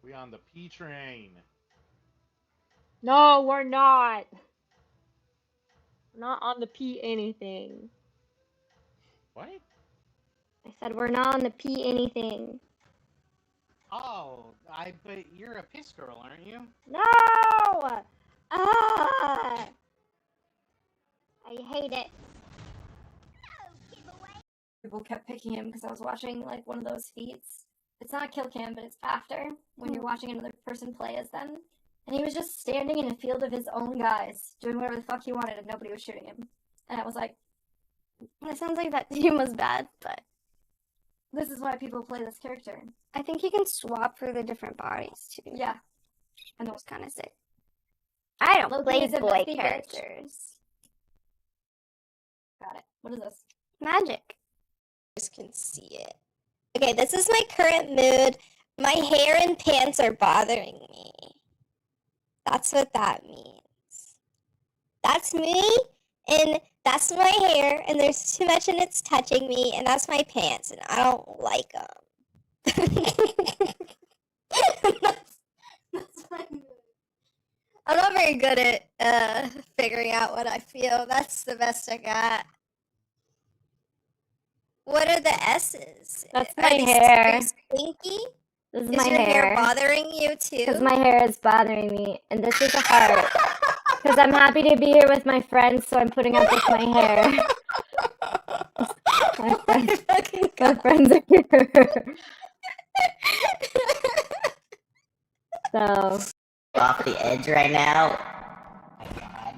We on the P train. No, we're not. We're not on the P anything. What? I said we're not on the P anything. Oh, but you're a piss girl, aren't you? No! Ah! I hate it. People kept picking him because I was watching like one of those feeds. It's not a kill cam, but it's after when you're watching another person play as them. And he was just standing in a field of his own guys, doing whatever the fuck he wanted, and nobody was shooting him. And I was like, it sounds like that team was bad, but this is why people play this character. I think you can swap for the different bodies too. Yeah. And that was kind of sick. I don't Loki play is a boy bestie bitch. characters. Got it. What is this? Magic. You guys can see it. Okay, this is my current mood. My hair and pants are bothering me. That's what that means. That's me, and that's my hair, and there's too much and it's touching me, and that's my pants, and I don't like them. that's my mood. I'm not very good at figuring out what I feel. That's the best I got. What are the S's? That's Are my they hair. stinky? This is Is my your hair hair. bothering you too? Because my hair is bothering me, and this is a heart. Because I'm happy to be here with my friends, so I'm putting up with my hair. My friends are here. So, Off the edge right now. Oh my god.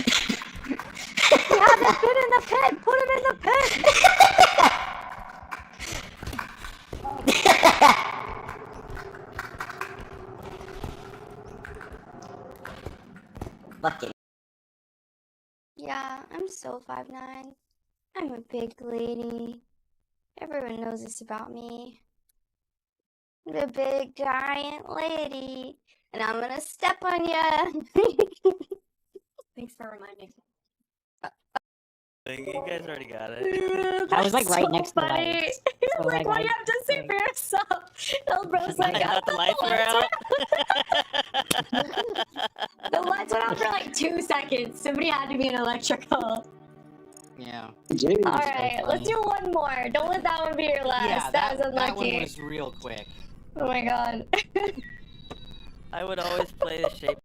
he hasn't been in the pit! Put him in the pit! Fucking. Yeah, I'm still 5'9". I'm a big lady. Everyone knows this about me. I'm a big giant lady. And I'm gonna step on ya. Thanks for reminding me. You guys already got it. I was like right next to the funny. lights. He So, was like, what do you have to say for yourself? Elbro's like, I thought the lights were out. The lights went out for like 2 seconds. Somebody had to be an electrical. Yeah. Alright, let's do one more. Don't let that one be your last. Yeah, that was that unlucky. one was real quick. Oh my god. I would always play the shape.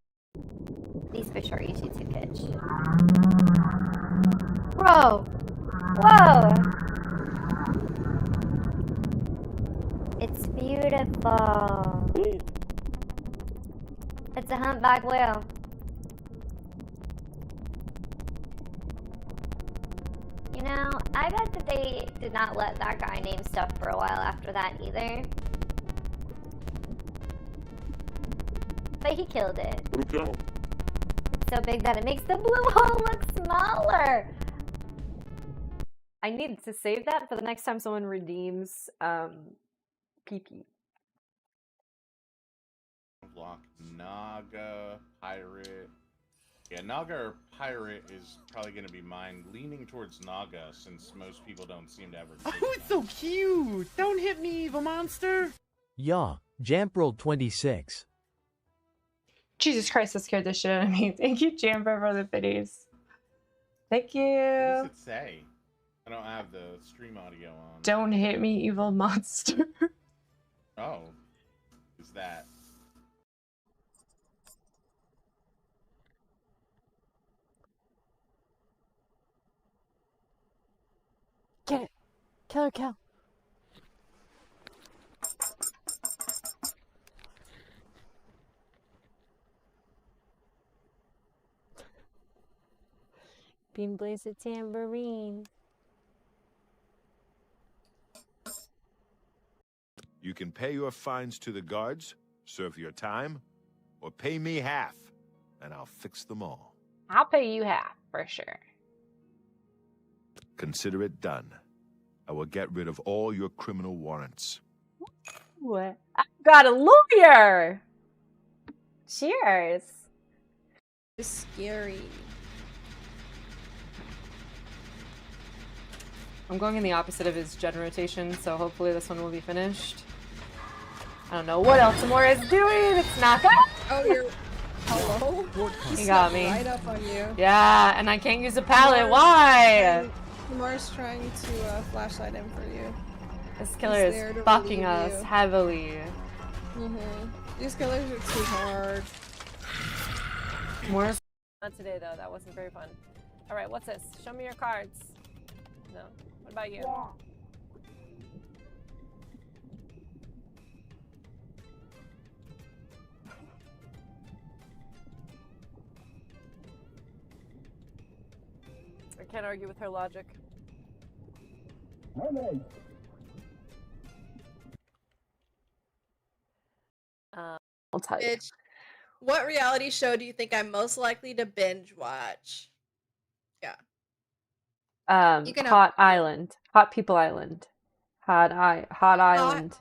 These fish are easy to catch. Whoa! Whoa! It's beautiful. It's a humpback whale. You know, I bet that they did not let that guy name stuff for a while after that either. But he killed it. It's so big that it makes the blue hole look smaller. I need to save that for the next time someone redeems PP. Block Naga, Pirate. Yeah, Naga or Pirate is probably going to be mine. Leaning towards Naga since most people don't seem to ever. Oh, it's so cute! Don't hit me, evil monster! Yeah, Jamp rolled 26. Jesus Christ, that scared the shit out of me. Thank you, Jamper, for the biddies. Thank What you. does it say? I don't have the stream audio on. Don't hit me, evil monster. Oh, is that? Get it. Kill her, kill. Bean plays a tambourine. You can pay your fines to the guards, serve your time, or pay me half, and I'll fix them all. I'll pay you half, for sure. Consider it done. I will get rid of all your criminal warrants. What? I got a lawyer! Cheers! Scary. I'm going in the opposite of his gen rotation, so hopefully this one will be finished. I don't know what Eltimore is doing. It's not that. Oh, you're. Hello? He got me. Right up on you. Yeah, and I can't use a pallet. Why? Lamar's trying to flashlight him for you. This killer is fucking us heavily. These killers are too hard. More. Not today though. That wasn't very fun. All right, what's this? Show me your cards. No. What about you? I can't argue with her logic. I'll tell you. Bitch, what reality show do you think I'm most likely to binge watch? Yeah. Hot Island. Hot People Island. Hot Island.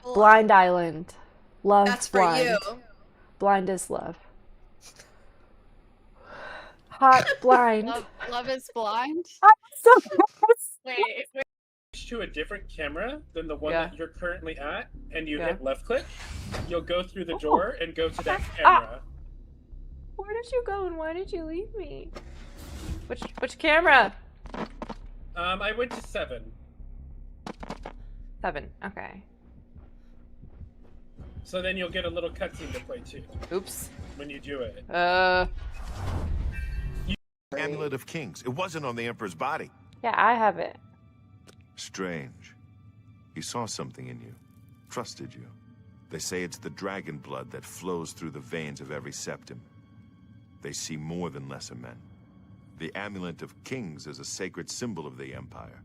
Blind Island. Love That's for blind. you. Blind is love. Hot blind. Love is blind? So wait. To a different camera than the one Yeah. that you're currently at, and you Yeah. hit left click, you'll go through the door and go to that camera. Where did you go and why did you leave me? Which camera? I went to 7. 7. Okay. So then you'll get a little cutscene to play too. Oops. When you do it. Amulet of Kings. It wasn't on the Emperor's body. Yeah, I have it. Strange. He saw something in you. Trusted you. They say it's the dragon blood that flows through the veins of every septum. They see more than lesser men. The Amulet of Kings is a sacred symbol of the Empire.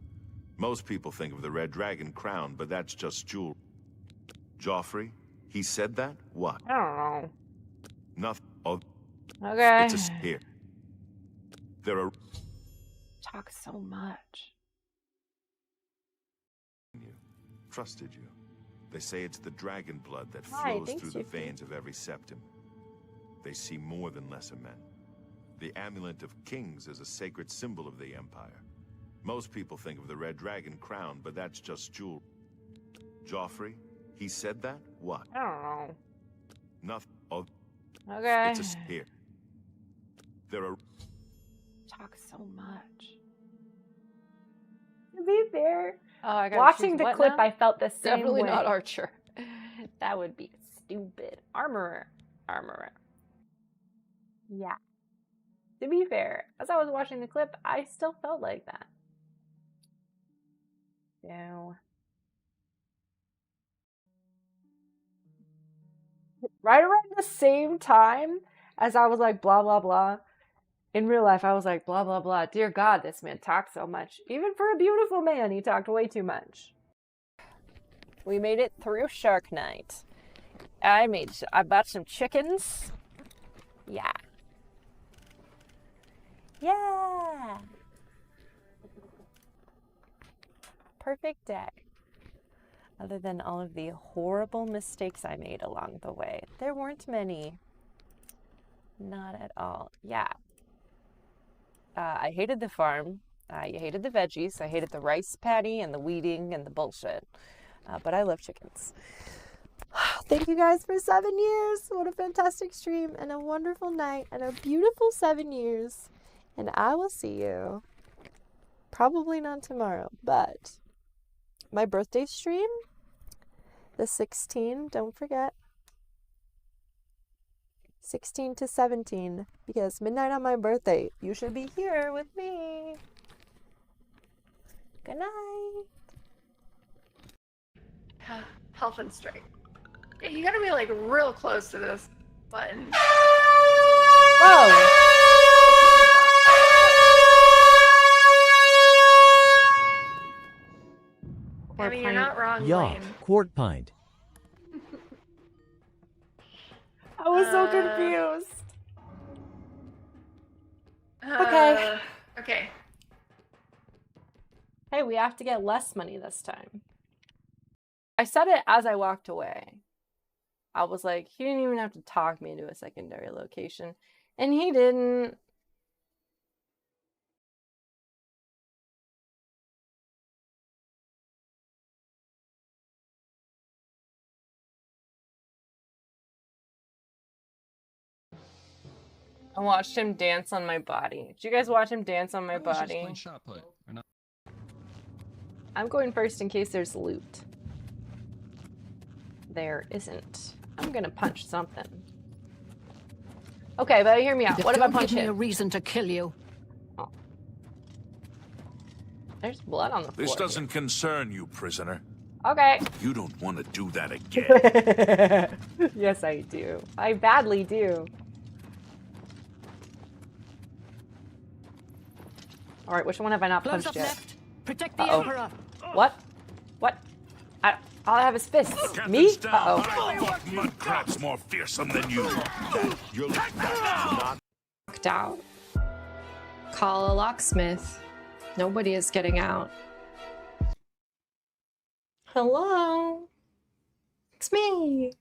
Most people think of the red dragon crown, but that's just jewel. Joffrey, he said that? What? I don't know. Nothing. Oh, Okay. it's a here. There are Talk so much. trusted you. They say it's the dragon blood that Hi, flows thanks, through the Yuki. veins of every septum. They see more than lesser men. The Amulet of Kings is a sacred symbol of the Empire. Most people think of the red dragon crown, but that's just jewel. Joffrey, he said that? What? I don't know. Nothing. Oh, Okay. it's a here. There are Talk so much. To be fair, I gotta watching choose the what clip, now? I felt the same Definitely way. not Archer. That would be stupid. Armorer. Yeah. To be fair, as I was watching the clip, I still felt like that. So. Right around the same time as I was like, blah, blah, blah. In real life, I was like, blah, blah, blah. Dear God, this man talks so much. Even for a beautiful man, he talked way too much. We made it through Shark Night. I bought some chickens. Yeah. Yeah. Perfect day. Other than all of the horrible mistakes I made along the way. There weren't many. Not at all. Yeah. I hated the farm. I hated the veggies. I hated the rice patty and the weeding and the bullshit. But I love chickens. Thank you guys for 7 years. What a fantastic stream and a wonderful night and a beautiful 7 years. And I will see you probably not tomorrow, but my birthday stream, the 16, don't forget. 16 to 17, because midnight on my birthday, you should be here with me. Good night. Health and strength. Yeah, you gotta be like real close to this button. Whoa! I mean, you're not wrong, Yaw, Lane. quart pint. I was so confused. Okay. Okay. Hey, we have to get less money this time. I said it as I walked away. I was like, he didn't even have to talk me into a secondary location. And he didn't. I watched him dance on my body. Did you guys watch him dance on my body? Shot put. Or not. I'm going first in case there's loot. There isn't. I'm gonna punch something. Okay, but hear me out. What if I punch Give me him? a reason to kill you. Oh. There's blood on the floor. This doesn't concern you, prisoner. Okay. You don't want to do that again. Yes, I do. I badly do. All right, which one have I not Close punched up yet? left. Protect the Uh-oh. Emperor. What? What? All I have is fists. Me? Uh-oh. Fuck mudcrab's more fearsome than you. You're not. Locked out. Call a locksmith. Nobody is getting out. Hello? It's me.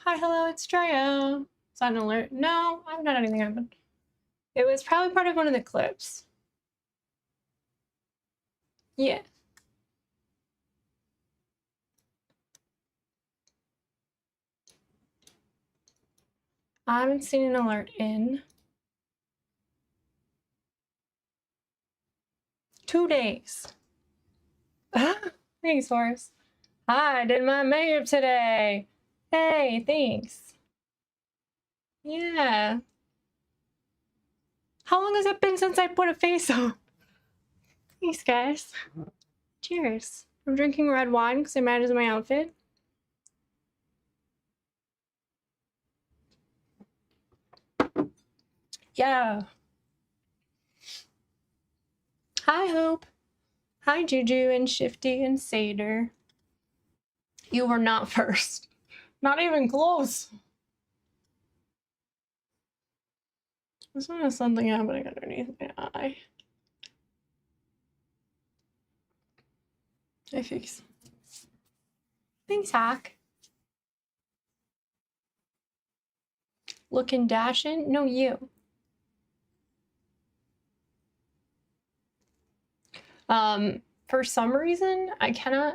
Hi, hello, it's Drea. Is that an alert? No, I haven't had anything happen. It was probably part of one of the clips. Yeah. I haven't seen an alert in 2 days. Thanks, Horace. I did my makeup today. Hey, thanks. Yeah. How long has it been since I put a face on? Thanks, guys. Cheers. I'm drinking red wine because it matches my outfit. Yeah. Hi, Hope. Hi, Juju and Shifty and Satyr. You were not first. Not even close. This one has something happening underneath my eye. I fix. Thanks, Hack. Looking dashing? No, you. For some reason, I cannot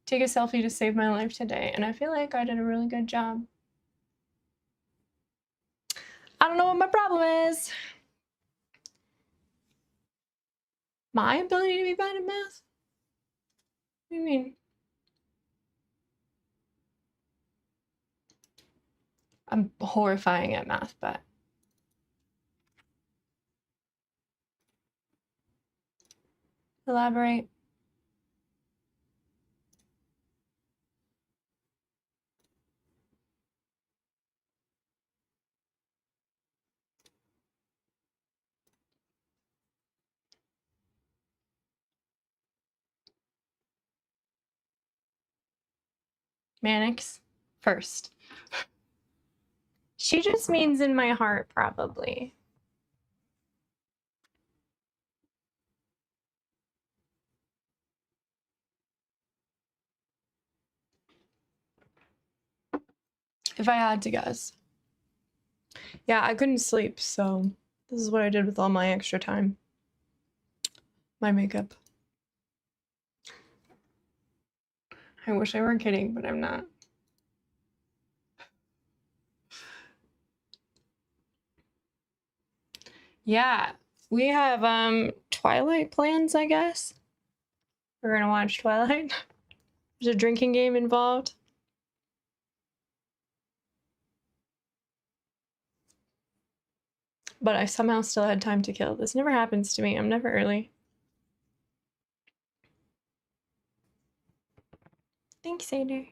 take a selfie to save my life today, and I feel like I did a really good job. I don't know what my problem is. My ability to be bad at math? What do you mean? I'm horrifying at math, but elaborate. Mannix first. She just means in my heart, probably. If I had to guess. Yeah, I couldn't sleep, so this is what I did with all my extra time. My makeup. I wish I were kidding, but I'm not. Yeah, we have Twilight plans, I guess. We're gonna watch Twilight. There's a drinking game involved. But I somehow still had time to kill. This never happens to me. I'm never early. Thanks, Satyr.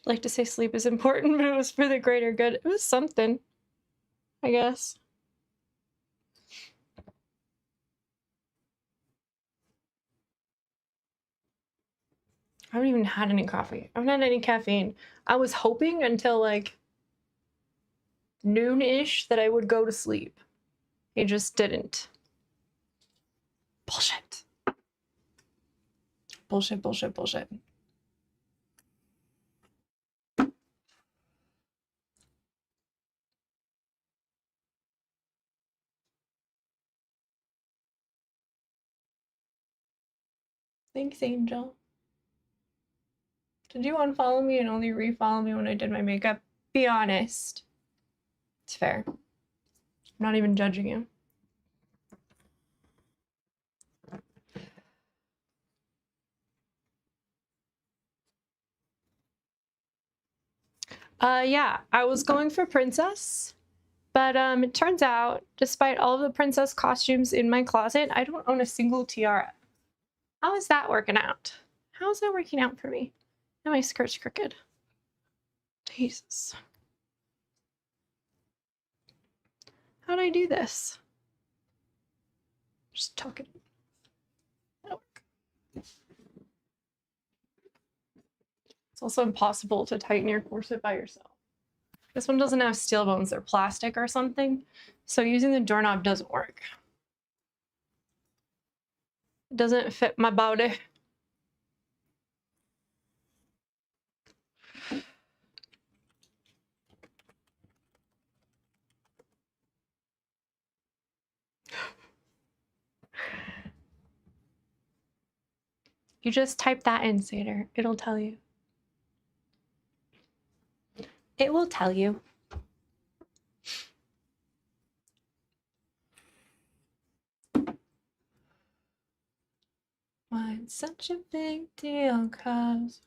I'd like to say sleep is important, but it was for the greater good. It was something, I guess. I haven't even had any coffee. I haven't had any caffeine. I was hoping until like noon-ish that I would go to sleep. It just didn't. Bullshit. Bullshit, bullshit, bullshit. Thanks, Angel. Did you unfollow me and only refollow me when I did my makeup? Be honest. It's fair. I'm not even judging you. Yeah, I was going for princess, but it turns out, despite all of the princess costumes in my closet, I don't own a single tiara. How is that working out? How is that working out for me? Now my skirt's crooked. Jesus. How do I do this? Just tuck it. That'll work. It's also impossible to tighten your corset by yourself. This one doesn't have steel bones, they're plastic or something. So using the doorknob doesn't work. It doesn't fit my body. You just type that in, Satyr. It'll tell you. It will tell you. Why it's such a big deal, cause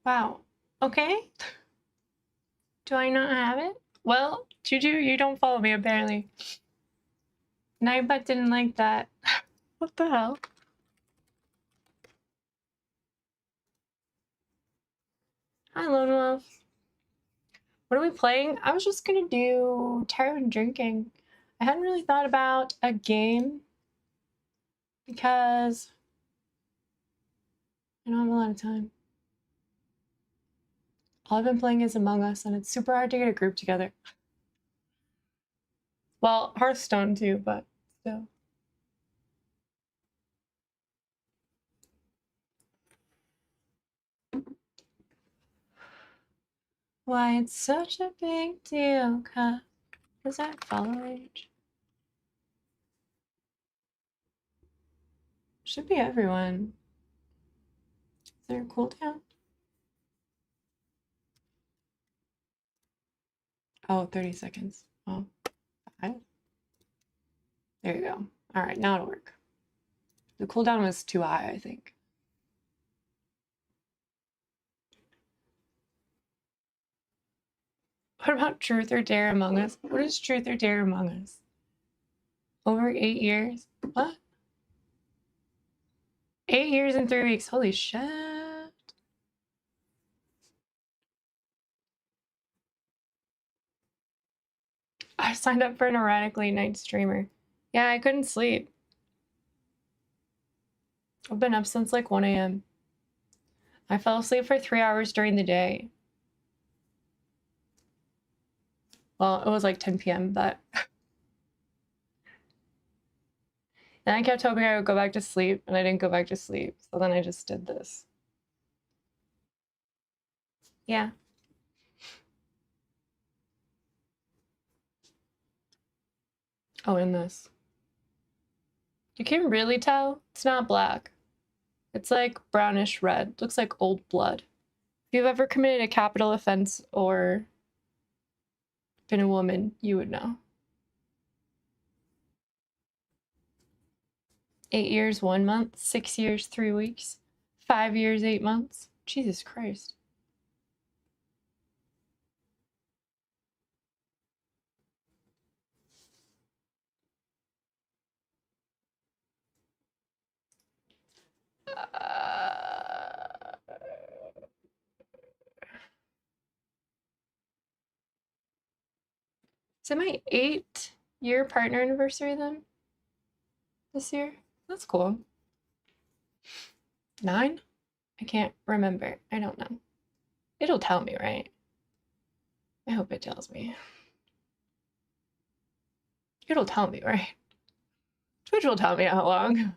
wow. Okay. Do I not have it? Well, Juju, you don't follow me apparently. Nightbot didn't like that. What the hell? Hi, Lone Wolf. What are we playing? I was just gonna do tarot and drinking. I hadn't really thought about a game because I don't have a lot of time. All I've been playing is Among Us, and it's super hard to get a group together. Well, Hearthstone too, but still. Why it's such a big deal, cause is that follow age? Should be everyone. Is there a cooldown? Oh, 30 seconds. Oh, 5. There you go. All right, now it'll work. The cooldown was too high, I think. What about Truth or Dare Among Us? What is Truth or Dare Among Us? Over 8 years? What? 8 years and 3 weeks. Holy shit. I signed up for an erratic late night streamer. Yeah, I couldn't sleep. I've been up since like 1 a.m. I fell asleep for 3 hours during the day. Well, it was like 10 p.m., but then I kept hoping I would go back to sleep, and I didn't go back to sleep. So then I just did this. Yeah. Oh, in this. You can really tell it's not black. It's like brownish red. Looks like old blood. If you've ever committed a capital offense or been a woman, you would know. 8 years, 1 month, 6 years, 3 weeks, 5 years, 8 months. Jesus Christ. Is it my 8-year partner anniversary then? This year? That's cool. 9? I can't remember. I don't know. It'll tell me, right? I hope it tells me. It'll tell me, right? Twitch will tell me how long.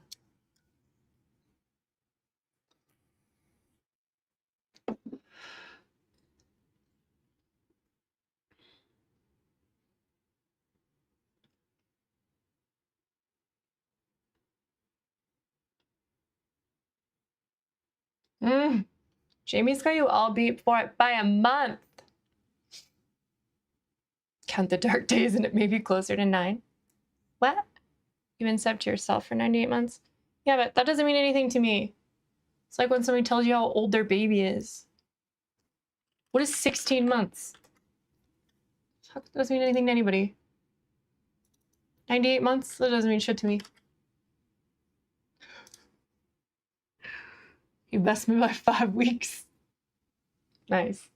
Jamie's got you all beat for it by a month. Count the dark days and it may be closer to 9. What? You been sub to yourself for 98 months? Yeah, but that doesn't mean anything to me. It's like when somebody tells you how old their baby is. What is 16 months? That doesn't mean anything to anybody. 98 months? That doesn't mean shit to me. You messed me by 5 weeks. Nice.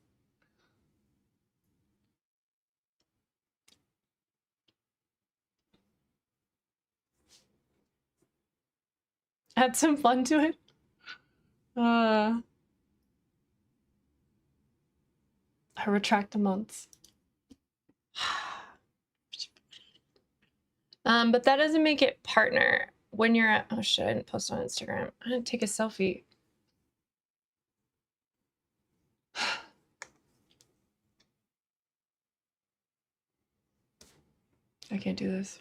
Add some fun to it. I retract the months. But that doesn't make it partner. When you're at, oh shit, I didn't post on Instagram. I didn't take a selfie. I can't do this.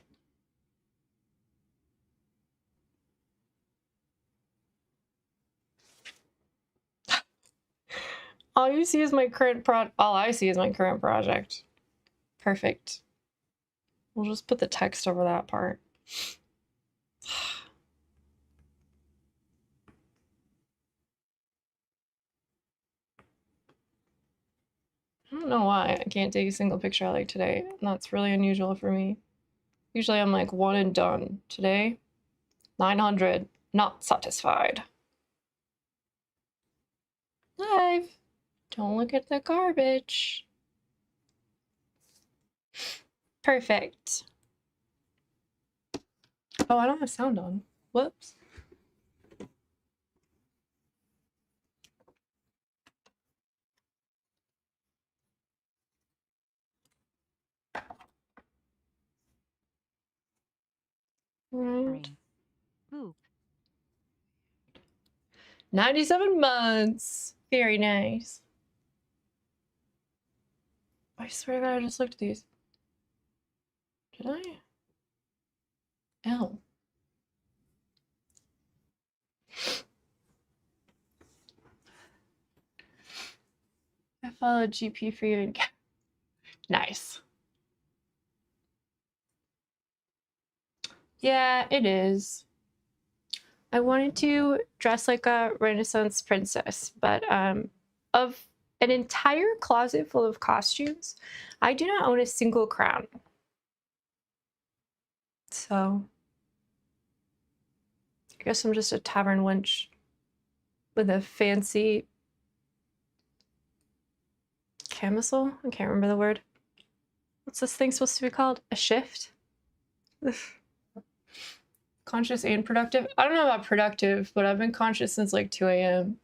All I see is my current project. Perfect. We'll just put the text over that part. I don't know why I can't take a single picture I like today. That's really unusual for me. Usually I'm like 1 and done. Today, 900, not satisfied. Live. Don't look at the garbage. Perfect. Oh, I don't have sound on. Whoops. Right. 97 months. Very nice. I swear to God, I just looked at these. Did I? L. I followed GP for you and nice. Yeah, it is. I wanted to dress like a Renaissance princess, but of an entire closet full of costumes, I do not own a single crown. So I guess I'm just a tavern wench with a fancy camisole. I can't remember the word. What's this thing supposed to be called? A shift? Conscious and productive? I don't know about productive, but I've been conscious since like 2 a.m.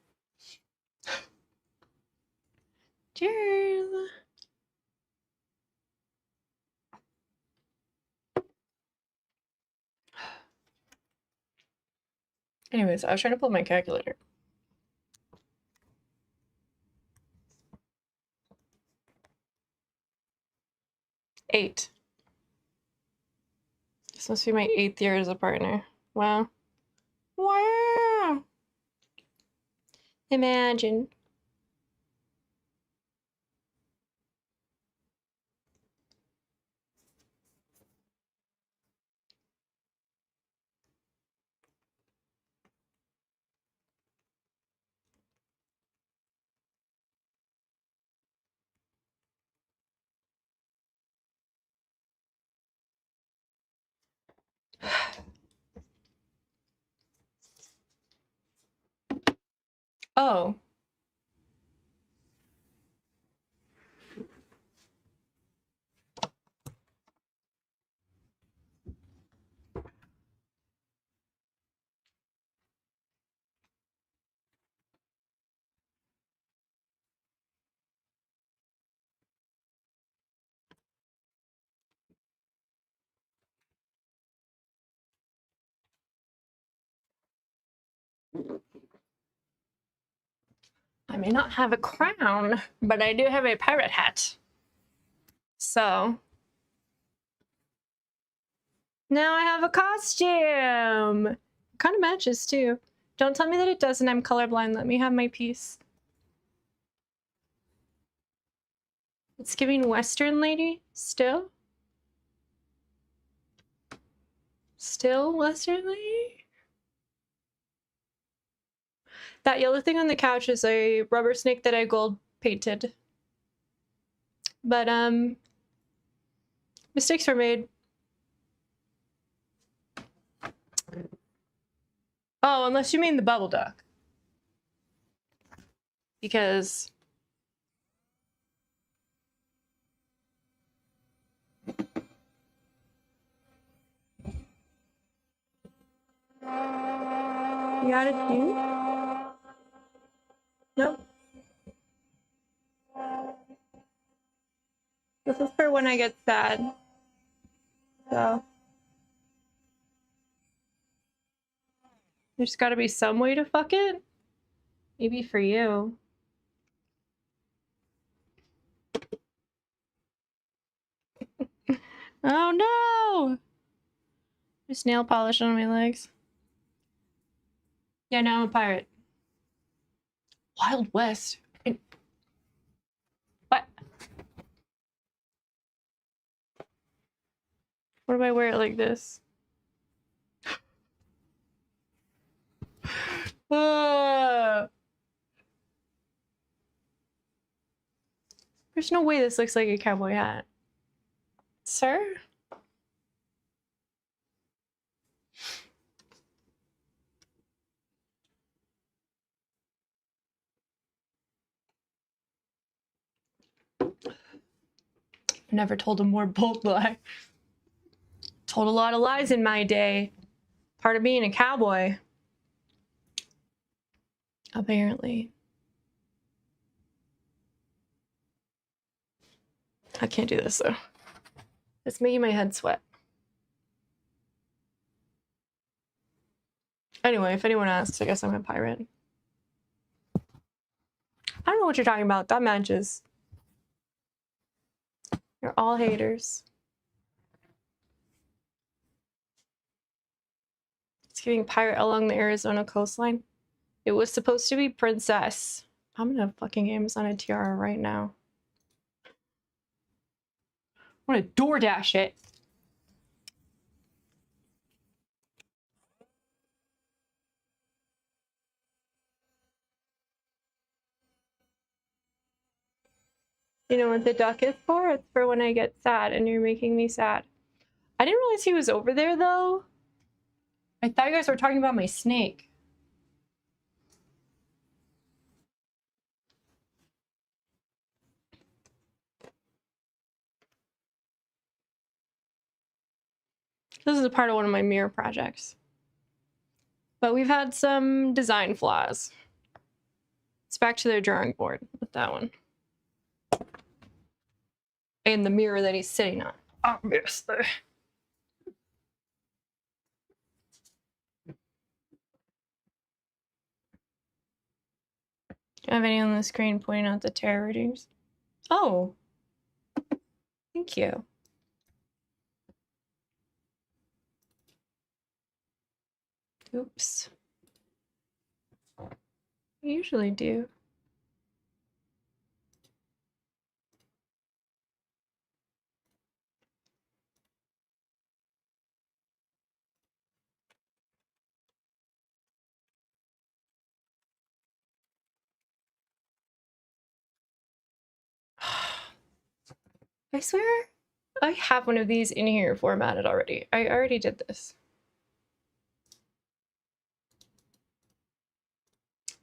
Cheers! Anyways, I was trying to pull my calculator. Eight. This must be my 8th year as a partner. Wow. Wow! Imagine. Oh. I may not have a crown, but I do have a pirate hat. So now I have a costume. Kind of matches too. Don't tell me that it doesn't. I'm colorblind. Let me have my piece. It's giving Western lady. Still? Still Western lady? That yellow thing on the couch is a rubber snake that I gold painted. But, mistakes were made. Oh, unless you mean the bubble duck. Because... You got it too? Nope. This is for when I get sad. So. There's gotta be some way to fuck it. Maybe for you. Oh no! There's nail polish on my legs. Yeah, now I'm a pirate. Wild West. What? What if I wear it like this? There's no way this looks like a cowboy hat. Sir? Never told a more bold lie. Told a lot of lies in my day. Part of being a cowboy. Apparently. I can't do this though. It's making my head sweat. Anyway, if anyone asks, I guess I'm a pirate. I don't know what you're talking about. That matches. You're all haters. It's giving pirate along the Arizona coastline. It was supposed to be princess. I'm gonna fucking Amazon a tiara right now. I want to DoorDash it. You know what the duck is for? It's for when I get sad and you're making me sad. I didn't realize he was over there though. I thought you guys were talking about my snake. This is a part of one of my mirror projects. But we've had some design flaws. It's back to their drawing board with that one. And the mirror that he's sitting on, obviously. Do you have any on the screen pointing out the tarot readings? Oh. Thank you. Oops. I usually do. I swear I have one of these in here formatted already. I already did this.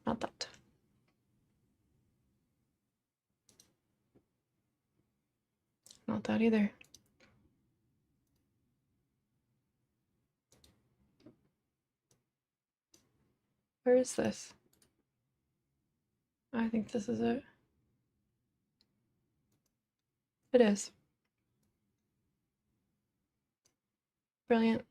Not that. Not that either. Where is this? I think this is it. It is. Brilliant.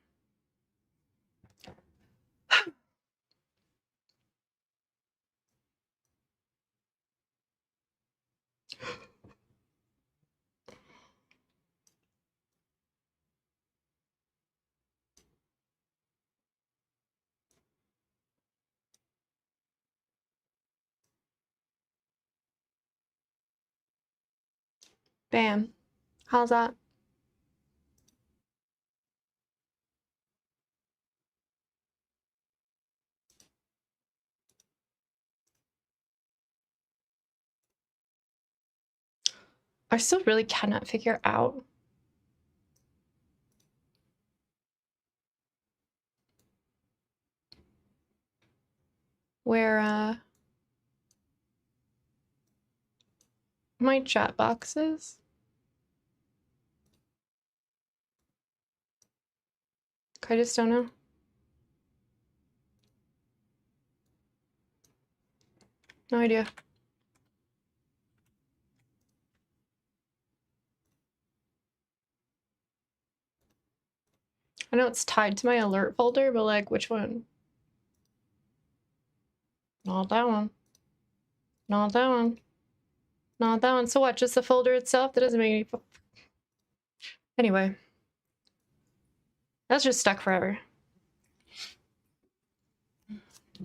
Bam. How's that? I still really cannot figure out where my chat box is. I just don't know. No idea. I know it's tied to my alert folder, but like which one? Not that one. Not that one. Not that one. So what? Just the folder itself? That doesn't make any... Anyway. That's just stuck forever.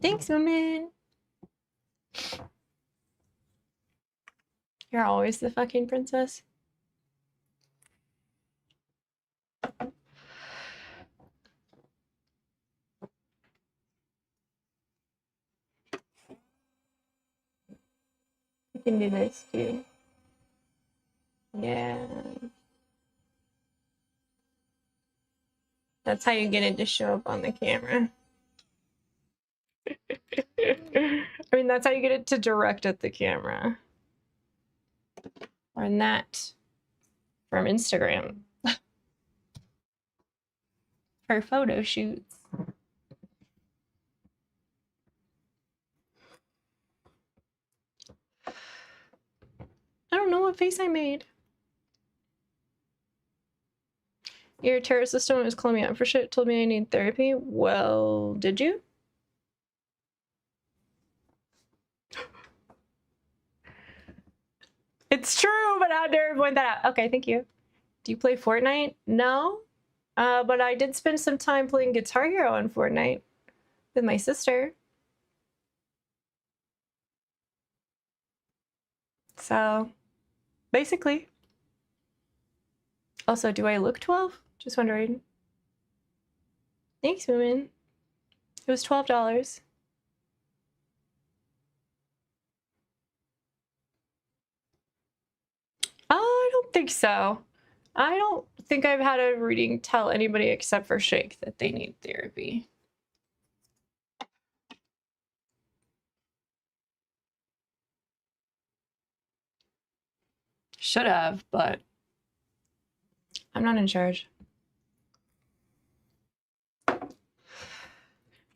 Thanks, woman. You're always the fucking princess. You can do this too. Yeah. That's how you get it to show up on the camera. I mean, that's how you get it to direct at the camera. Learn that from Instagram. For photo shoots. I don't know what face I made. Your terror system was calling me out for shit, told me I need therapy. Well, did you? It's true, but how dare I point that out? Okay, thank you. Do you play Fortnite? No. But I did spend some time playing Guitar Hero on Fortnite with my sister. So, basically. Also, do I look 12? Just wondering. Thanks, woman. It was $12. I don't think so. I don't think I've had a reading tell anybody except for Shake that they need therapy. Should have, but I'm not in charge.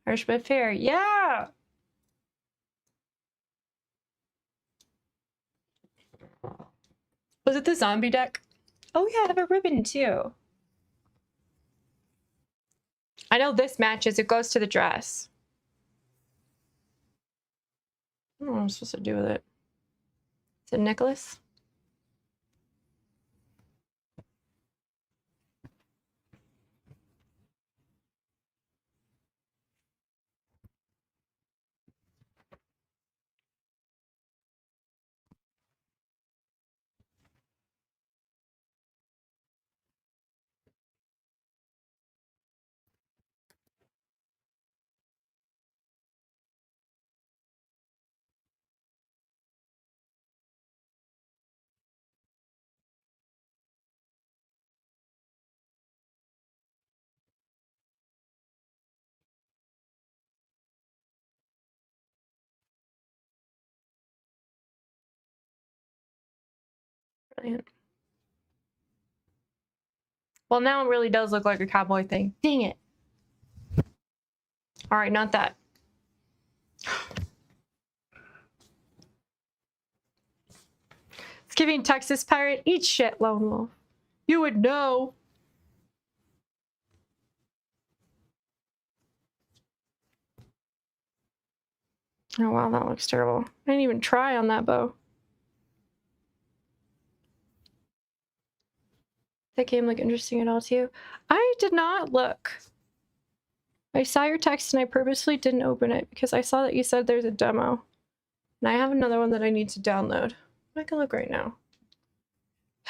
Harsh but fair. Yeah! Was it the zombie deck? Oh yeah, I have a ribbon too. I know this matches. It goes to the dress. I don't know what I'm supposed to do with it. Is it a necklace? Brilliant. Well, now it really does look like a cowboy thing. Dang it. All right, not that. It's giving Texas pirate. Eat shit, Lone Wolf. You would know. Oh, wow, that looks terrible. I didn't even try on that bow. That game look interesting at all to you? I did not look. I saw your text and I purposely didn't open it because I saw that you said there's a demo. And I have another one that I need to download. I can look right now.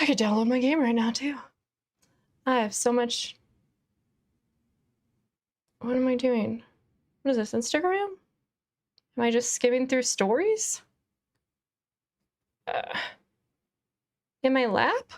I could download my game right now, too. I have so much... What am I doing? What is this, Instagram? Am I just skimming through stories? In my lap?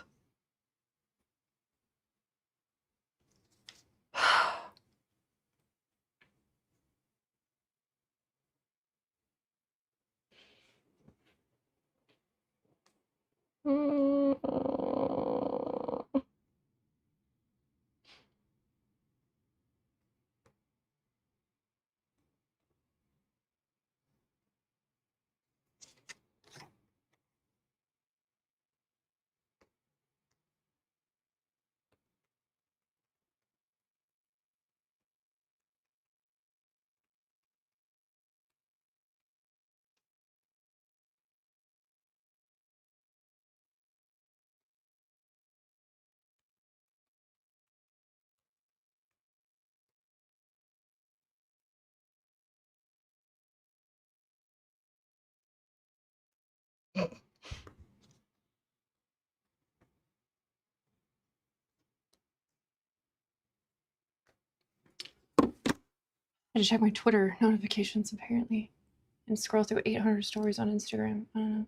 I had to check my Twitter notifications, apparently, and scroll through 800 stories on Instagram. I don't know.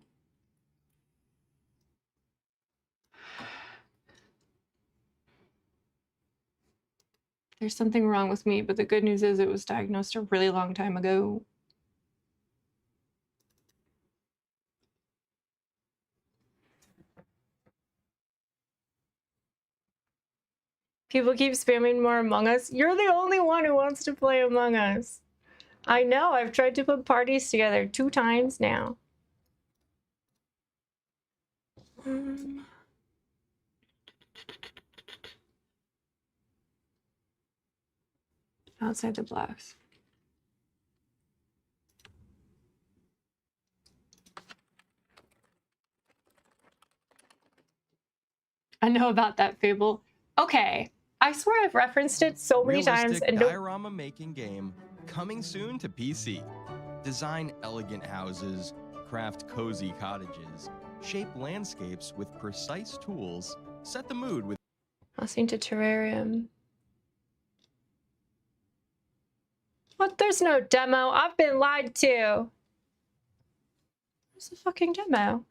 There's something wrong with me, but the good news is it was diagnosed a really long time ago. People keep spamming more Among Us. You're the only one who wants to play Among Us. I know, I've tried to put parties together 2 times now. Outside the blocks. I know about that Fable. Okay, I swear I've referenced it so many times and diorama making game coming soon to PC. Design elegant houses, craft cozy cottages, shape landscapes with precise tools, set the mood with Listening to Terrarium. What? There's no demo. I've been lied to. Where's the fucking demo?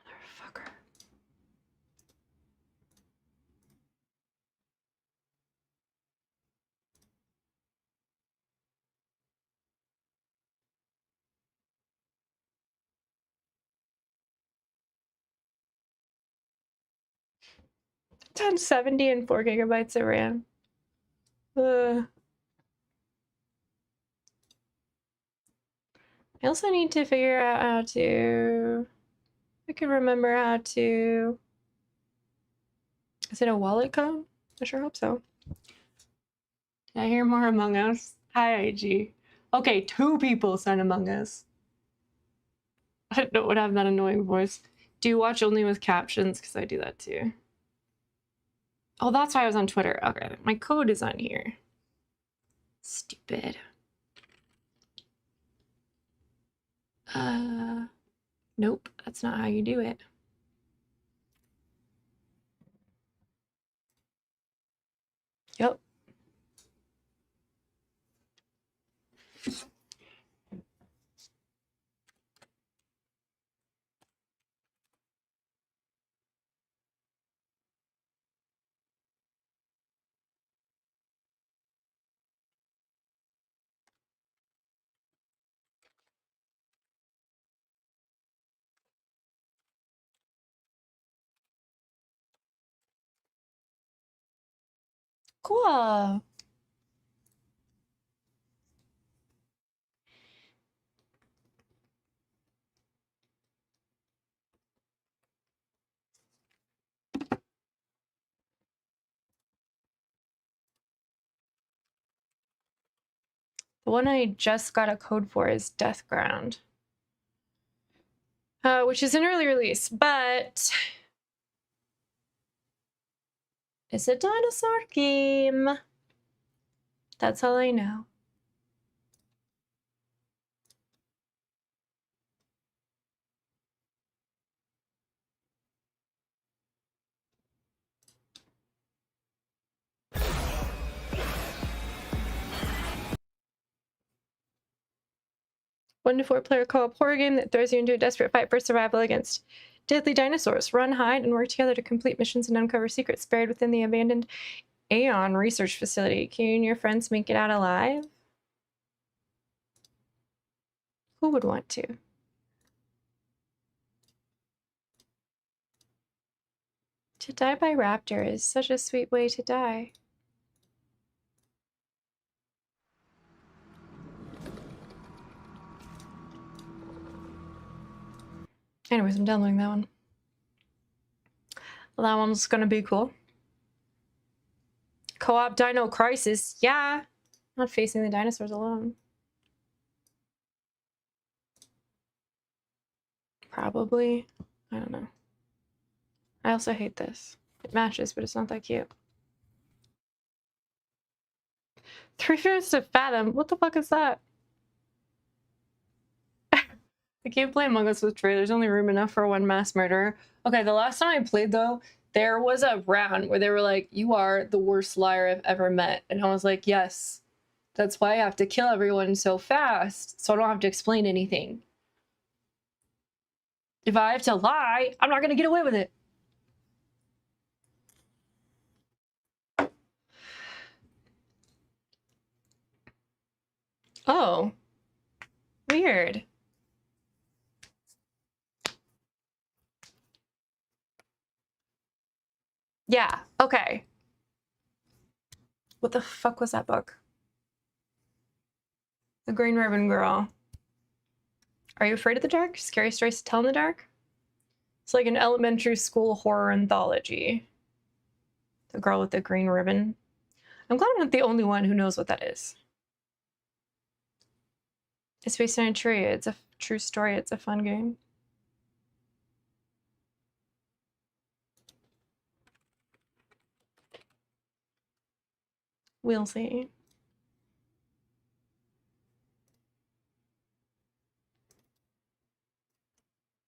Motherfucker. $1070 and 4 gigabytes of RAM. I also need to figure out how to... I can remember how to... Is it a wallet code? I sure hope so. I hear more Among Us. Hi, IG. Okay, 2 people sent Among Us. I don't would have that annoying voice. Do you watch only with captions? Because I do that too. Oh, that's why I was on Twitter. Okay, my code is on here. Stupid. Nope, that's not how you do it. Yep. Cool. The one I just got a code for is Death Ground. Which is an early release, but it's a dinosaur game. That's all I know. One to 4 player co-op horror game that throws you into a desperate fight for survival against deadly dinosaurs. Run, hide, and work together to complete missions and uncover secrets buried within the abandoned Aeon research facility. Can you and your friends make it out alive? Who would want to? To die by raptor is such a sweet way to die. Anyways, I'm downloading that one. Well, that one's gonna be cool. Co-op Dino Crisis. Yeah. Not facing the dinosaurs alone. Probably. I don't know. I also hate this. It matches, but it's not that cute. 3 Fears to Fathom. What the fuck is that? I can't play Among Us with Trey. There's only room enough for one mass murderer. Okay, the last time I played, though, there was a round where they were like, you are the worst liar I've ever met. And I was like, yes. That's why I have to kill everyone so fast, so I don't have to explain anything. If I have to lie, I'm not going to get away with it. Oh. Weird. Yeah, okay. What the fuck was that book? The Green Ribbon Girl. Are you afraid of the dark? Scary stories to tell in the dark? It's like an elementary school horror anthology. The Girl with the Green Ribbon. I'm glad I'm not the only one who knows what that is. It's based on a tree. It's a true story. It's a fun game. We'll see.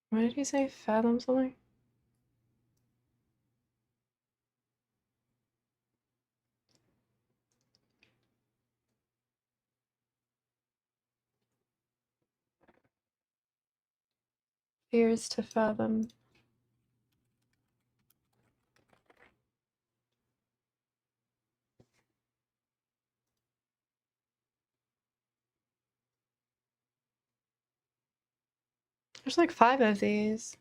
What did he say? Fathom something? Fears to fathom. There's like 5 of these.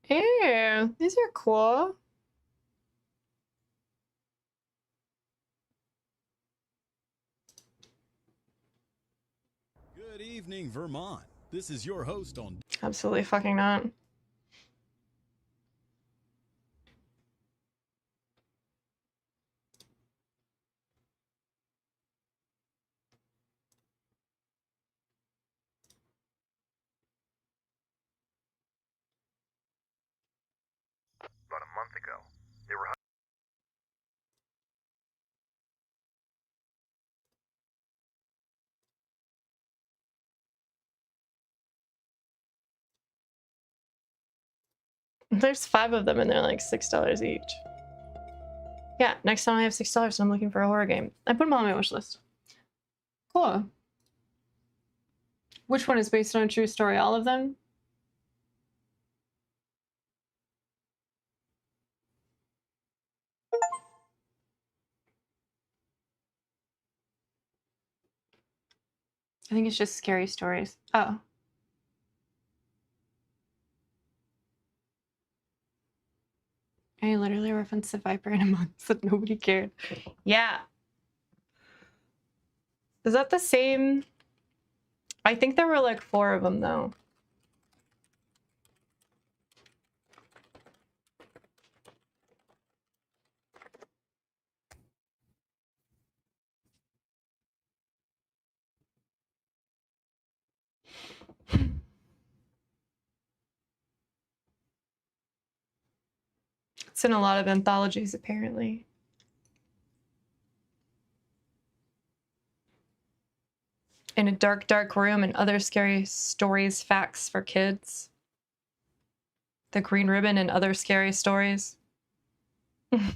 Ew, these are cool. Good evening, Vermont. This is your host on... Absolutely fucking not. About a month ago, they were... There's 5 of them and they're like $6 each. Yeah, next time I have $6 and I'm looking for a horror game. I put them on my wish list. Cool. Which one is based on a true story? All of them? I think it's just scary stories. Oh. I literally referenced the Viper in a month, so nobody cared. Yeah. Is that the same? I think there were like 4 of them, though. It's in a lot of anthologies, apparently. In a Dark, Dark Room and Other Scary Stories Facts for Kids. The Green Ribbon and Other Scary Stories. It's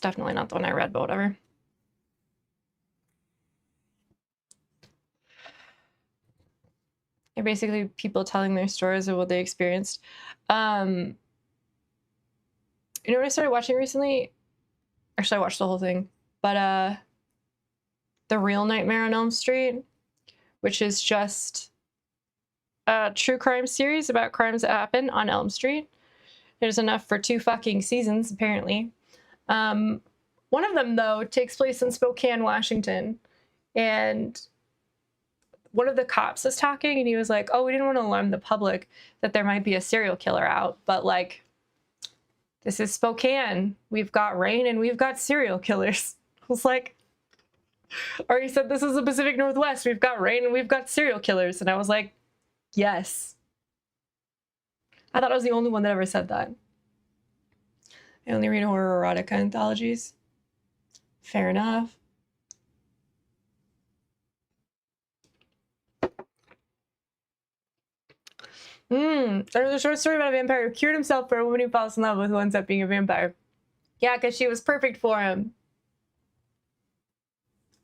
definitely not the one I read, but whatever. They're basically people telling their stories of what they experienced. You know what I started watching recently? Actually, I watched the whole thing. But The Real Nightmare on Elm Street, which is just a true crime series about crimes that happen on Elm Street. There's enough for 2 fucking seasons, apparently. One of them, though, takes place in Spokane, Washington. And one of the cops was talking, and he was like, oh, we didn't want to alarm the public that there might be a serial killer out. But, like, this is Spokane. We've got rain, and we've got serial killers. I was like... Or he said, this is the Pacific Northwest. We've got rain, and we've got serial killers. And I was like, yes. I thought I was the only one that ever said that. I only read horror erotica anthologies. Fair enough. There's a short story about a vampire who cured himself for a woman who falls in love with who ends up being a vampire. Yeah, because she was perfect for him.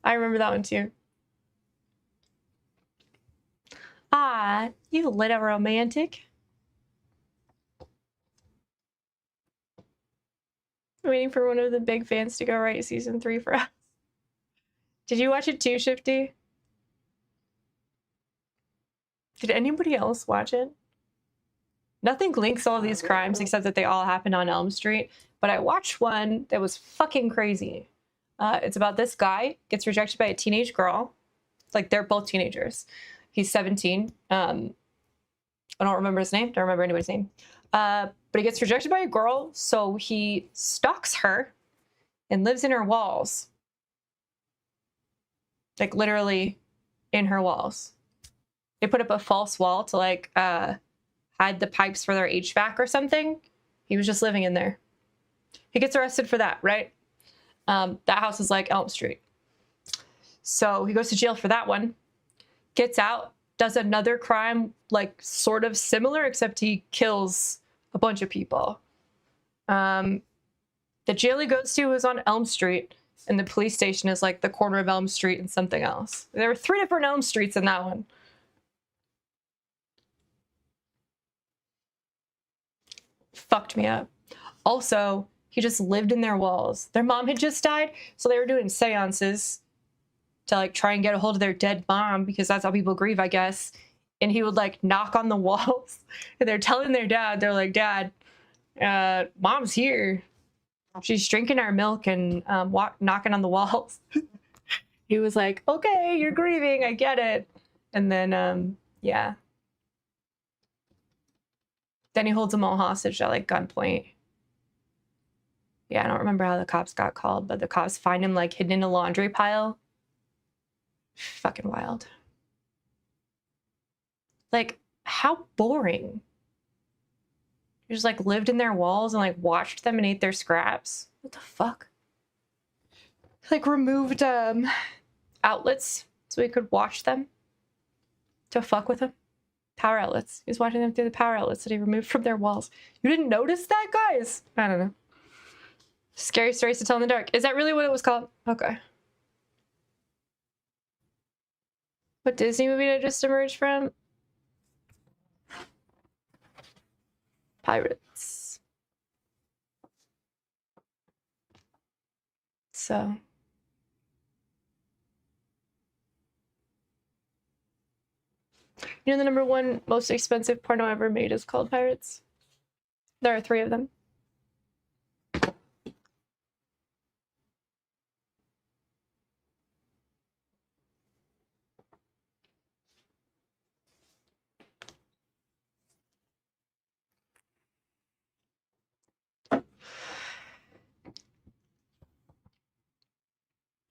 I remember that one too. Ah, you little romantic. Waiting for one of the big fans to go write season 3 for us. Did you watch it too, Shifty? Did anybody else watch it? Nothing links all of these crimes except that they all happened on Elm Street. But I watched one that was fucking crazy. It's about this guy gets rejected by a teenage girl. Like, they're both teenagers. He's 17. I don't remember his name. Don't remember anybody's name. But he gets rejected by a girl, so he stalks her and lives in her walls. Like, literally in her walls. They put up a false wall to, like, hide the pipes for their HVAC or something. He was just living in there. He gets arrested for that, right? That house is like Elm Street. So he goes to jail for that one. Gets out, does another crime, like, sort of similar, except he kills a bunch of people. The jail he goes to is on Elm Street, and the police station is, like, the corner of Elm Street and something else. There were 3 different Elm Streets in that one. Fucked me up. Also, he just lived in their walls. Their mom had just died, so they were doing seances to, like, try and get a hold of their dead mom, because that's how people grieve, I guess. And he would, like, knock on the walls. And they're telling their dad, they're like, Dad, Mom's here. She's drinking our milk and knocking on the walls. He was like, okay, you're grieving, I get it. And then, yeah. Then he holds them all hostage at, like, gunpoint. Yeah, I don't remember how the cops got called, but the cops find him, like, hidden in a laundry pile. Fucking wild. Like, how boring. You just, like, lived in their walls and, like, watched them and ate their scraps. What the fuck? Like, removed outlets so we could watch them to fuck with them. Power outlets. He was watching them through the power outlets that he removed from their walls. You didn't notice that, guys? I don't know. Scary stories to tell in the dark. Is that really what it was called? Okay. What Disney movie did I just emerge from? Pirates. So. You know the number 1 most expensive porno ever made is called Pirates? There are 3 of them.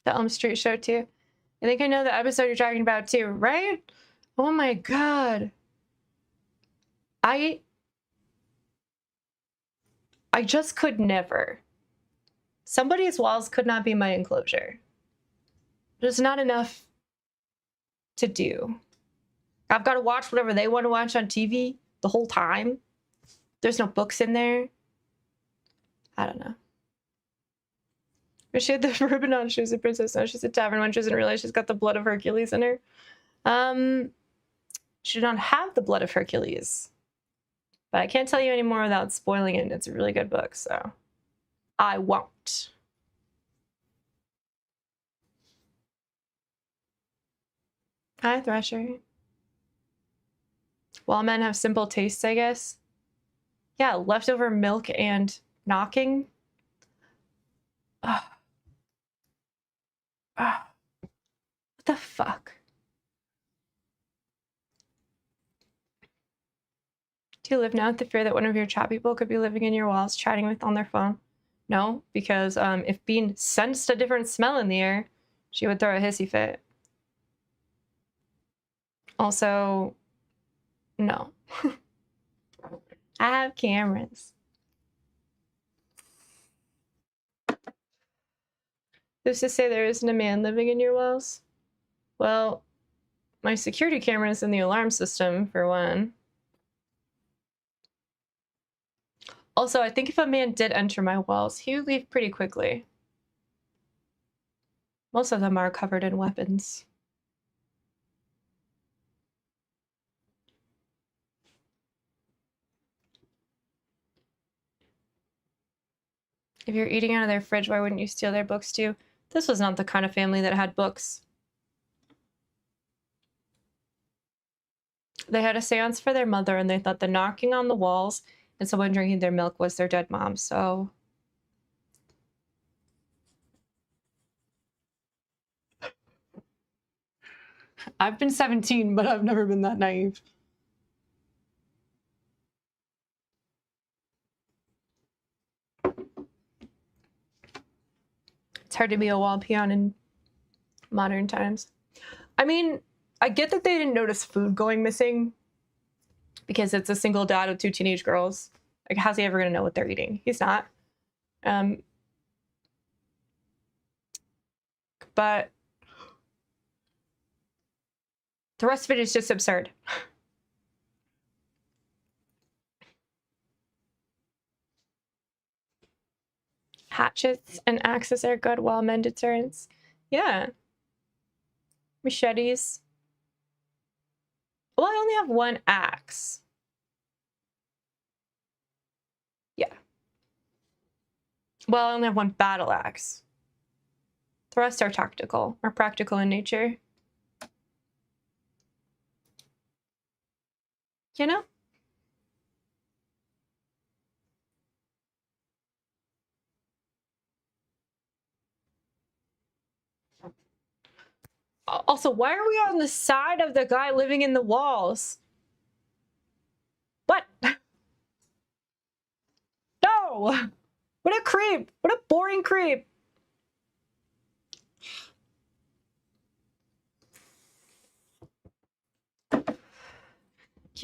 The Elm Street show too. I think I know the episode you're talking about too, right? Oh my god. I just could never. Somebody's walls could not be my enclosure. There's not enough to do. I've got to watch whatever they want to watch on TV the whole time. There's no books in there. I don't know. But she had the ribbon on. She was a princess. Now she's a tavern wench. She doesn't realize she's got the blood of Hercules in her. She did not have the blood of Hercules. But I can't tell you any more without spoiling it. It's a really good book, so I won't. Hi, Thresher. While men have simple tastes, I guess. Yeah, leftover milk and knocking. Ugh. Ugh. What the fuck? Do you live now with the fear that one of your chat people could be living in your walls, chatting with on their phone? No, because if Bean sensed a different smell in the air, she would throw a hissy fit. Also, no. I have cameras. Who's to say there isn't a man living in your walls? Well, my security cameras in the alarm system, for one. Also, I think if a man did enter my walls, he would leave pretty quickly. Most of them are covered in weapons. If you're eating out of their fridge, why wouldn't you steal their books too? This was not the kind of family that had books. They had a seance for their mother, and they thought the knocking on the walls and someone drinking their milk was their dead mom, so... I've been 17, but I've never been that naive. It's hard to be a wall peon in modern times. I mean, I get that they didn't notice food going missing because it's a single dad with 2 teenage girls. Like, how's he ever going to know what they're eating? He's not. But the rest of it is just absurd. Hatchets and axes are good, well-mended turns. Yeah. Machetes. Well, I only have 1 axe. Yeah. Well, I only have 1 battle axe. The rest are tactical, or practical in nature. You know? Also, why are we on the side of the guy living in the walls? What? No! What a creep! What a boring creep! Can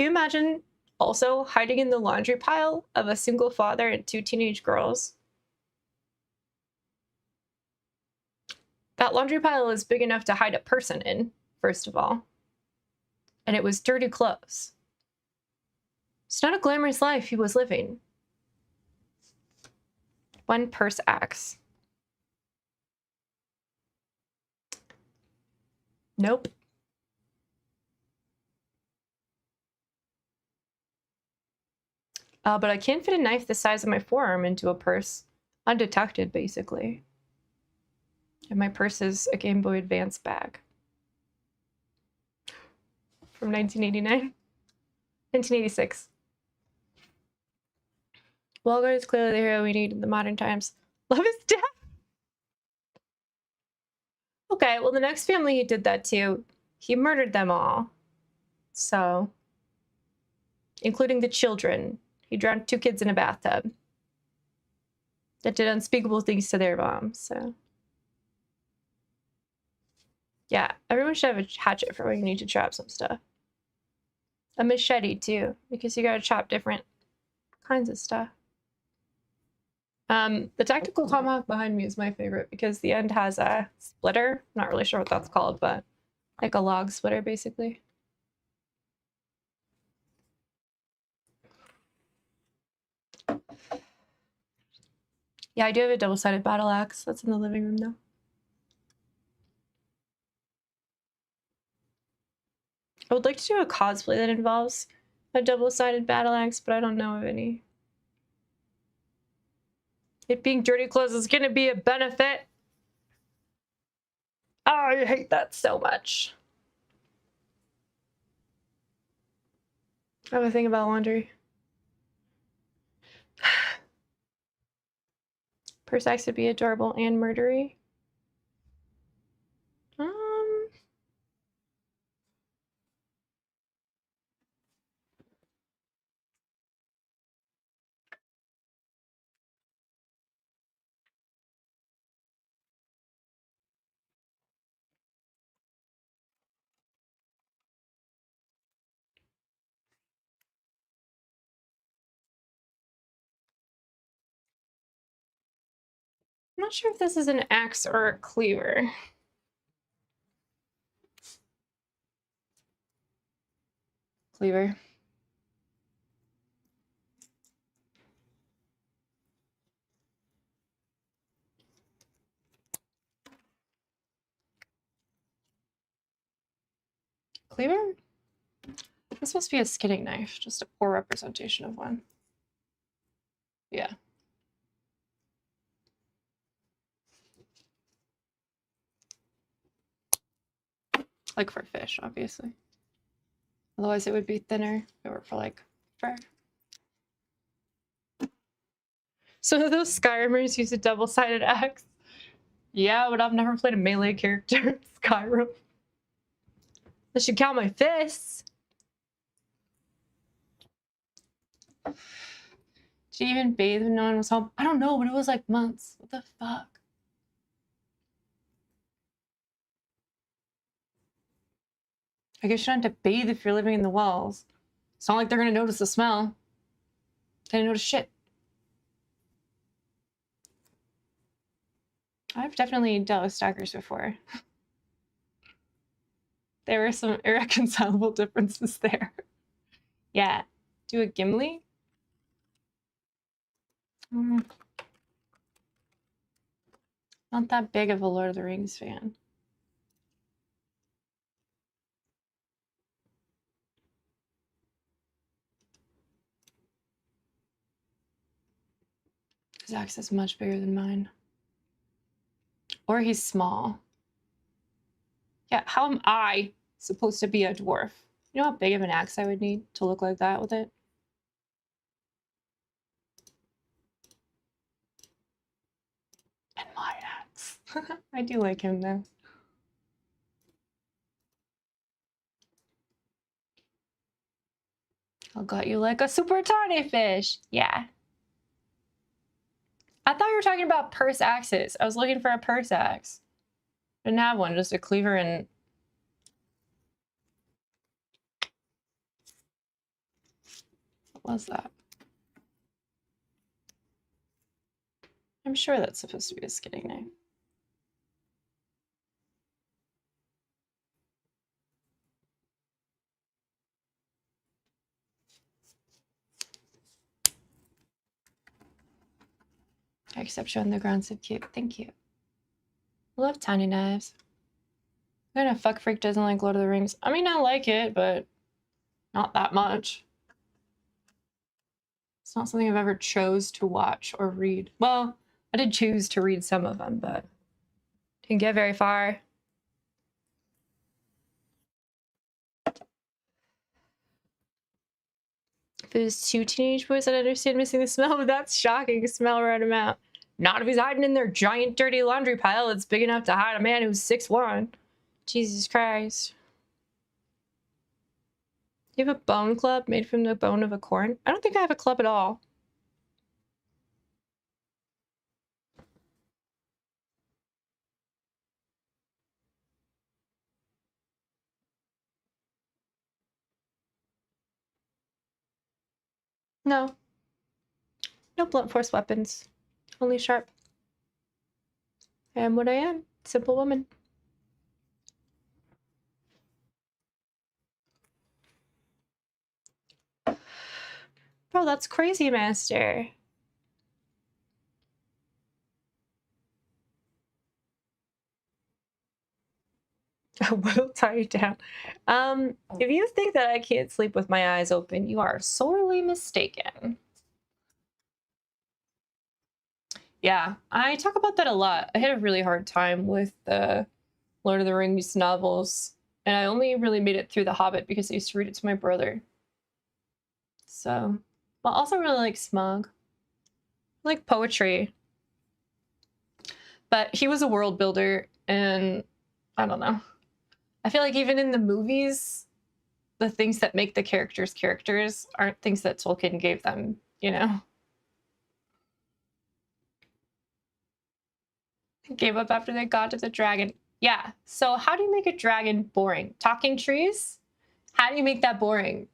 you imagine also hiding in the laundry pile of a single father and 2 teenage girls? That laundry pile is big enough to hide a person in, first of all. And it was dirty clothes. It's not a glamorous life he was living. 1 purse axe. Nope. But I can fit a knife the size of my forearm into a purse. Undetected, basically. And my purse is a Game Boy Advance bag. From 1989? 1986. Walgar is clearly the hero we need in the modern times. Love is death! Okay, well, the next family he did that to, he murdered them all. So, including the children. He drowned 2 kids in a bathtub that did unspeakable things to their mom, so. Yeah, everyone should have a hatchet for when you need to chop some stuff. A machete, too, because you gotta chop different kinds of stuff. The tactical tomahawk behind me is my favorite because the end has a splitter. Not really sure what that's called, but like a log splitter, basically. Yeah, I do have a double-sided battle axe. That's in the living room now. I would like to do a cosplay that involves a double-sided battle axe, but I don't know of any. It being dirty clothes is gonna be a benefit. Oh, I hate that so much. I have a thing about laundry. Purse axe would be adorable and murdery. I'm not sure if this is an axe or a cleaver. Cleaver. Cleaver? This must be a skinning knife, just a poor representation of one. Yeah. Like for fish, obviously. Otherwise it would be thinner if it were for like fur. So those Skyrimers use a double-sided axe. Yeah, but I've never played a melee character in Skyrim. Unless you count my fists. Did you even bathe when no one was home? I don't know, but it was like months. What the fuck? I guess you don't have to bathe if you're living in the walls. It's not like they're gonna notice the smell. They didn't notice shit. I've definitely dealt with stalkers before. There were some irreconcilable differences there. Yeah. Do a Gimli? Not that big of a Lord of the Rings fan. His axe is much bigger than mine. Or he's small. Yeah, how am I supposed to be a dwarf? You know how big of an axe I would need to look like that with it? And my axe. I do like him though. I'll gut you like a super tiny fish. Yeah. I thought you were talking about purse axes. I was looking for a purse axe. Didn't have one, just a cleaver and... What was that? I'm sure that's supposed to be a skinning knife. I accept you on the ground, so cute. Thank you. I love tiny knives. What kind of fuck freak doesn't like Lord of the Rings? I mean, I like it, but not that much. It's not something I've ever chose to watch or read. Well, I did choose to read some of them, but didn't get very far. If it was two teenage boys, I'd understand missing the smell, but that's shocking. Smell right him out. Not if he's hiding in their giant dirty laundry pile that's big enough to hide a man who's 6'1". Jesus Christ. You have a bone club made from the bone of a corn? I don't think I have a club at all. No. No blunt force weapons. Only sharp. I am what I am. Simple woman. Bro, that's crazy, Master. I will tie you down. If you think that I can't sleep with my eyes open, you are sorely mistaken. Yeah, I talk about that a lot. I had a really hard time with the Lord of the Rings novels, and I only really made it through The Hobbit because I used to read it to my brother. So, but also really like Smog. I like poetry. But he was a world builder, and I don't know. I feel like even in the movies, the things that make the characters characters aren't things that Tolkien gave them, you know? Gave up after they got to the dragon. Yeah, so how do you make a dragon boring? Talking trees? How do you make that boring?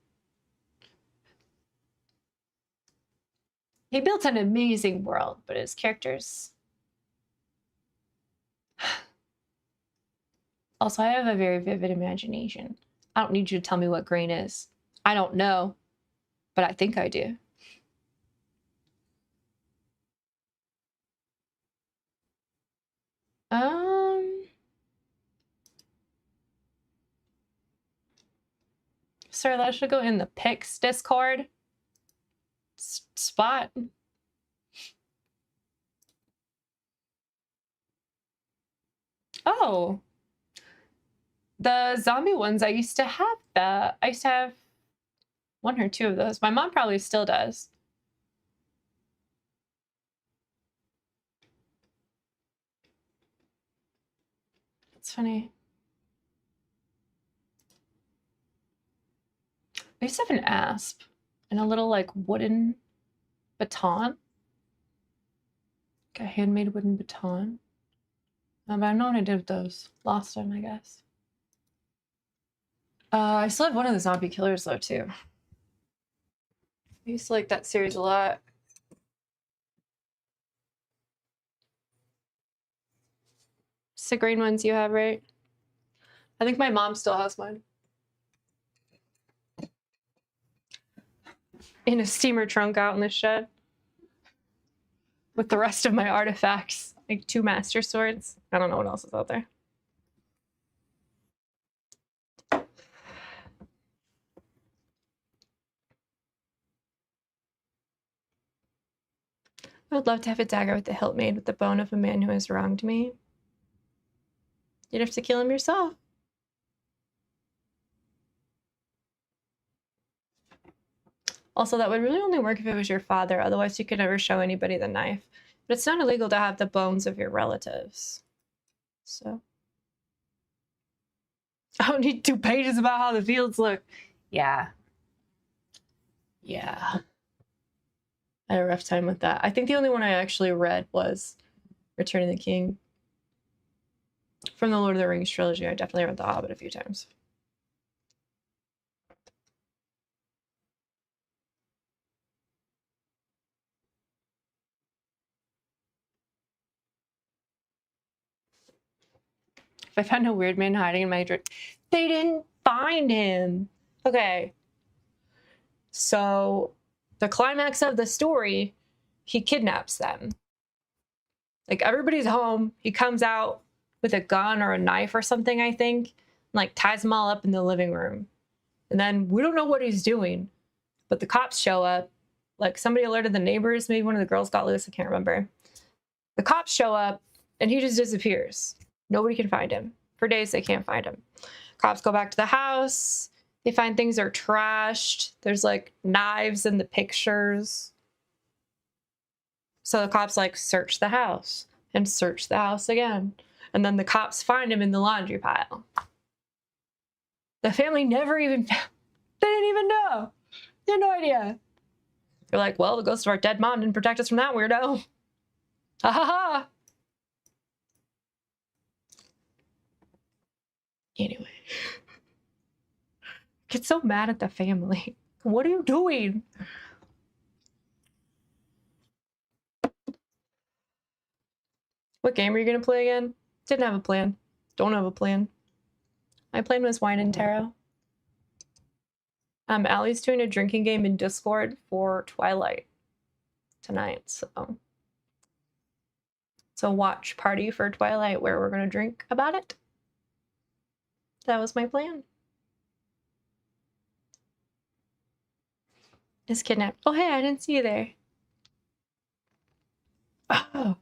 He built an amazing world, but his characters... Also, I have a very vivid imagination. I don't need you to tell me what grain is. I don't know, but I think I do. Sir, that should go in the pics Discord spot. Oh, the zombie ones. I used to have one or two of those. My mom probably still does. It's funny. I used to have an asp and a little like wooden baton. Like a handmade wooden baton. But I don't know what I did with those. Lost them, I guess. I still have one of the zombie killers though too. I used to like that series a lot. It's the green ones you have, right? I think my mom still has mine. In a steamer trunk out in the shed. With the rest of my artifacts. Like 2 master swords. I don't know what else is out there. I would love to have a dagger with the hilt made with the bone of a man who has wronged me. You'd have to kill him yourself. Also, that would really only work if it was your father, otherwise you could never show anybody the knife. But it's not illegal to have the bones of your relatives. So. I don't need 2 pages about how the fields look. Yeah. Yeah. I had a rough time with that. I think the only one I actually read was Return of the King. From the Lord of the Rings trilogy, I definitely read The Hobbit a few times. If I found a weird man hiding in my drink, they didn't find him. Okay. So the climax of the story, he kidnaps them. Like everybody's home. He comes out with a gun or a knife or something, I think, and like ties them all up in the living room. And then we don't know what he's doing, but the cops show up. Like somebody alerted the neighbors. Maybe one of the girls got loose. I can't remember. The cops show up and he just disappears. Nobody can find him. For days, they can't find him. Cops go back to the house. They find things are trashed. There's like knives in the pictures. So the cops like search the house and search the house again. And then the cops find him in the laundry pile. The family never even, they didn't even know. They had no idea. They're like, well, the ghost of our dead mom didn't protect us from that weirdo. Ha ha ha. Anyway. Get so mad at the family. What are you doing? What game are you gonna play again? Didn't have a plan. Don't have a plan. My plan was wine and tarot. Allie's doing a drinking game in Discord for Twilight tonight, so it's a watch party for Twilight where we're gonna drink about it. That was my plan. Is kidnapped. Oh hey, I didn't see you there. Oh,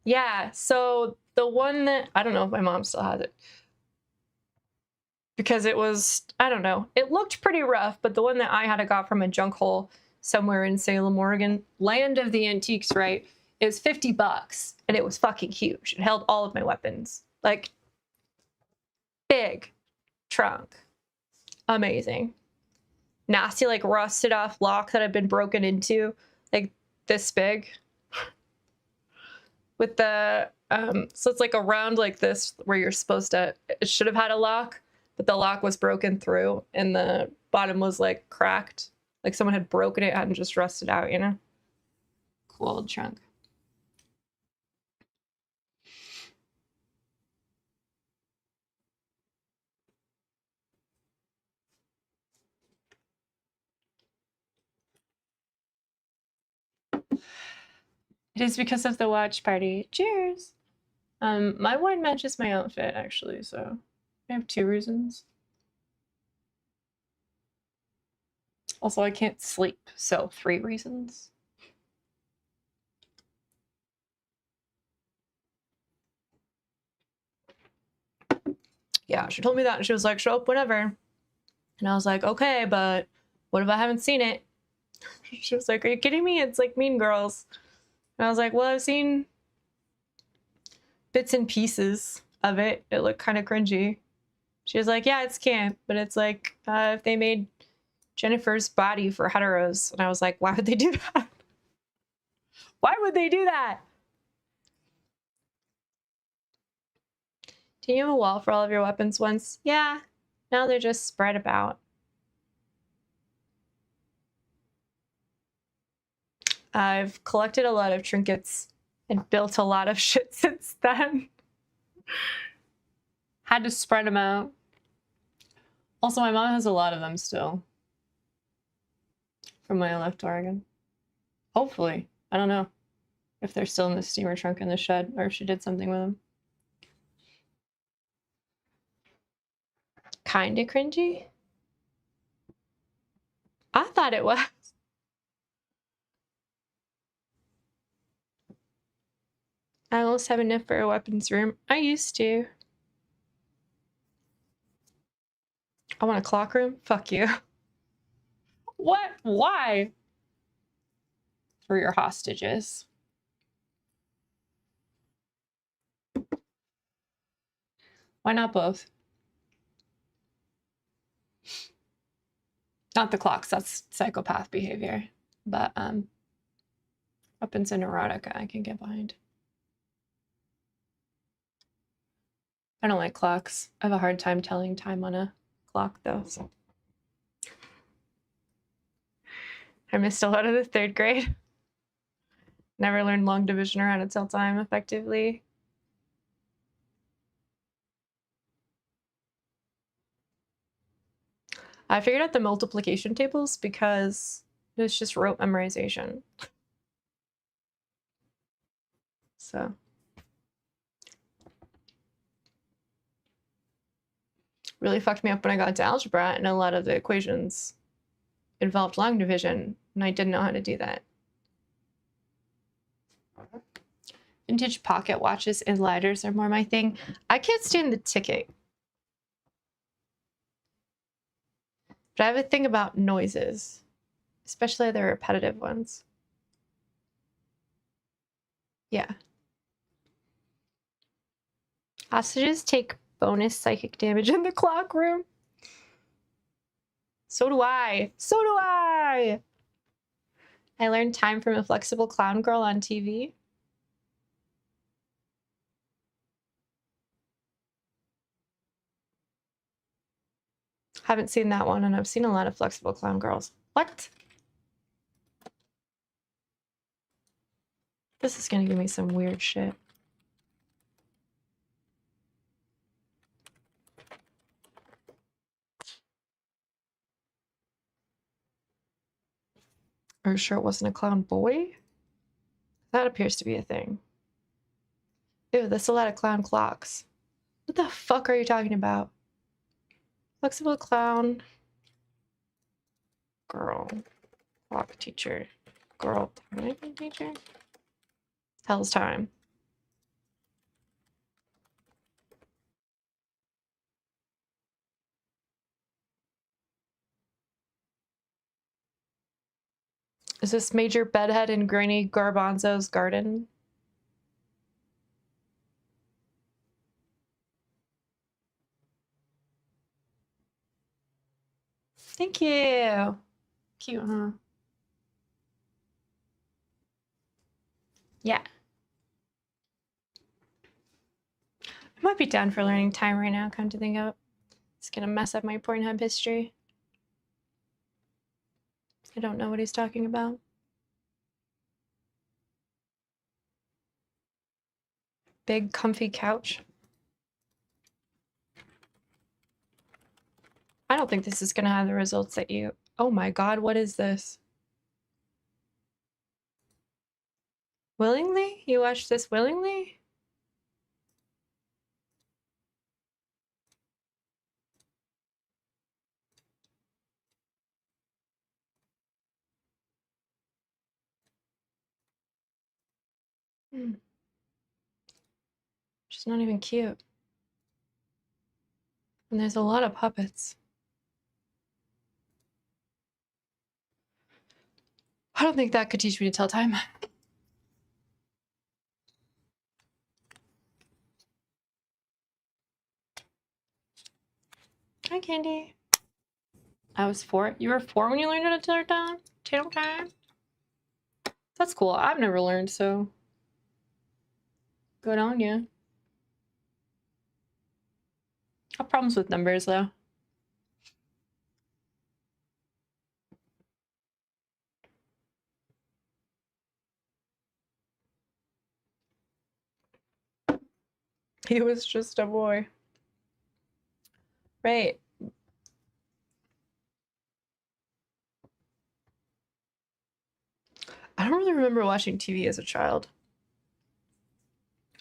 yeah. So the one that I don't know if my mom still has it because it was I don't know. It looked pretty rough, but the one that I got from a junk hole somewhere in Salem, Oregon, land of the antiques, right? It was $50 and it was fucking huge. It held all of my weapons, like big trunk, amazing. Nasty, like rusted off lock that had been broken into, like this big. With the so it's like around like this where you're supposed to. It should have had a lock, but the lock was broken through, and the bottom was like cracked, like someone had broken it and just rusted out. You know, cool old trunk. It is because of the watch party. Cheers. My wine matches my outfit actually, so I have 2 reasons. Also, I can't sleep, so 3 reasons. Yeah, she told me that and she was like, show up whenever. And I was like, okay, but what if I haven't seen it? She was like, are you kidding me? It's like Mean Girls. And I was like, well, I've seen bits and pieces of it. It looked kind of cringy. She was like, yeah, it's camp, but it's like if they made Jennifer's body for heteros. And I was like, why would they do that? Why would they do that? Do you have a wall for all of your weapons once? Yeah. Now they're just spread about. I've collected a lot of trinkets and built a lot of shit since then. Had to spread them out. Also, my mom has a lot of them still. From when I left Oregon. Hopefully. I don't know if they're still in the steamer trunk in the shed or if she did something with them. Kinda cringy? I thought it was. I almost have enough for a weapons room. I used to. I want a clock room? Fuck you. What? Why? For your hostages. Why not both? Not the clocks, that's psychopath behavior. But weapons and erotica I can get behind. I don't like clocks. I have a hard time telling time on a clock though. So. I missed a lot of the 3rd grade. Never learned long division or how to tell time effectively. I figured out the multiplication tables because it's just rote memorization. So. Really fucked me up when I got to algebra and a lot of the equations involved long division and I didn't know how to do that. Vintage pocket watches and lighters are more my thing. I can't stand the ticking. But I have a thing about noises, especially the repetitive ones. Yeah. Hostages take bonus psychic damage in the clock room. So do I. So do I. I learned time from a flexible clown girl on TV. Haven't seen that one, and I've seen a lot of flexible clown girls. What? This is gonna give me some weird shit. Are you sure it wasn't a clown boy? That appears to be a thing. Ew, that's a lot of clown clocks. What the fuck are you talking about? Flexible clown. Girl. Clock teacher. Girl. Time teacher? Hell's time. Is this Major Bedhead in Granny Garbanzo's garden? Thank you. Cute, huh? Yeah. I might be down for learning time right now, come to think of it. It's gonna mess up my Pornhub history. I don't know what he's talking about. Big comfy couch. I don't think this is gonna have the results that you... Oh my god, what is this? Willingly? You watched this willingly? She's not even cute. And there's a lot of puppets. I don't think that could teach me to tell time. Hi, Candy. I was 4. You were 4 when you learned how to tell time? Tell time? That's cool. I've never learned, so... Good on you. I have problems with numbers, though. He was just a boy. Right. I don't really remember watching TV as a child.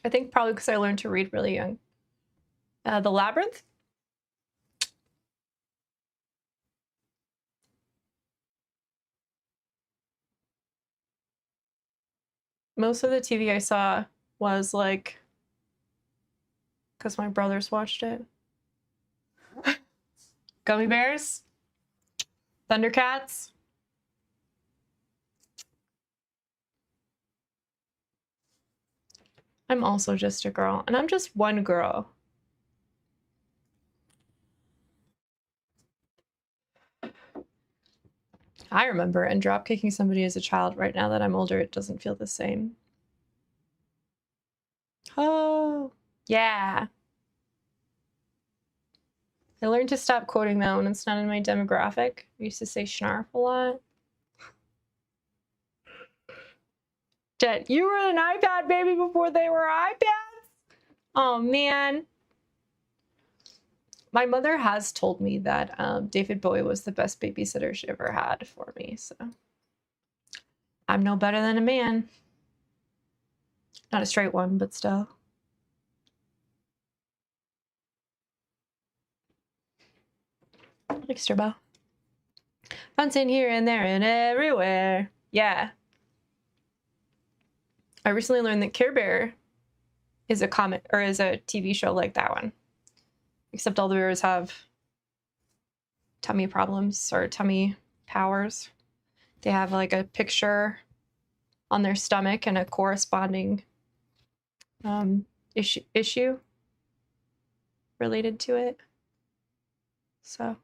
I think probably because I learned to read really young. The Labyrinth? Most of the TV I saw was like... because my brothers watched it. Gummy Bears? Thundercats? I'm also just a girl, and I'm just one girl. I remember, and drop kicking somebody as a child. Right now that I'm older, it doesn't feel the same. Oh, yeah. I learned to stop quoting that when it's not in my demographic. I used to say schnarf a lot. Jet, you were an iPad baby before they were iPads? Oh, man. My mother has told me that David Bowie was the best babysitter she ever had for me, so I'm no better than a man. Not a straight one, but still. Thanks, Turbo. Fountain here and there and everywhere. Yeah. I recently learned that Care Bear is a comic or is a TV show like that one. Except all the bears have tummy problems or tummy powers. They have like a picture on their stomach and a corresponding issue related to it. So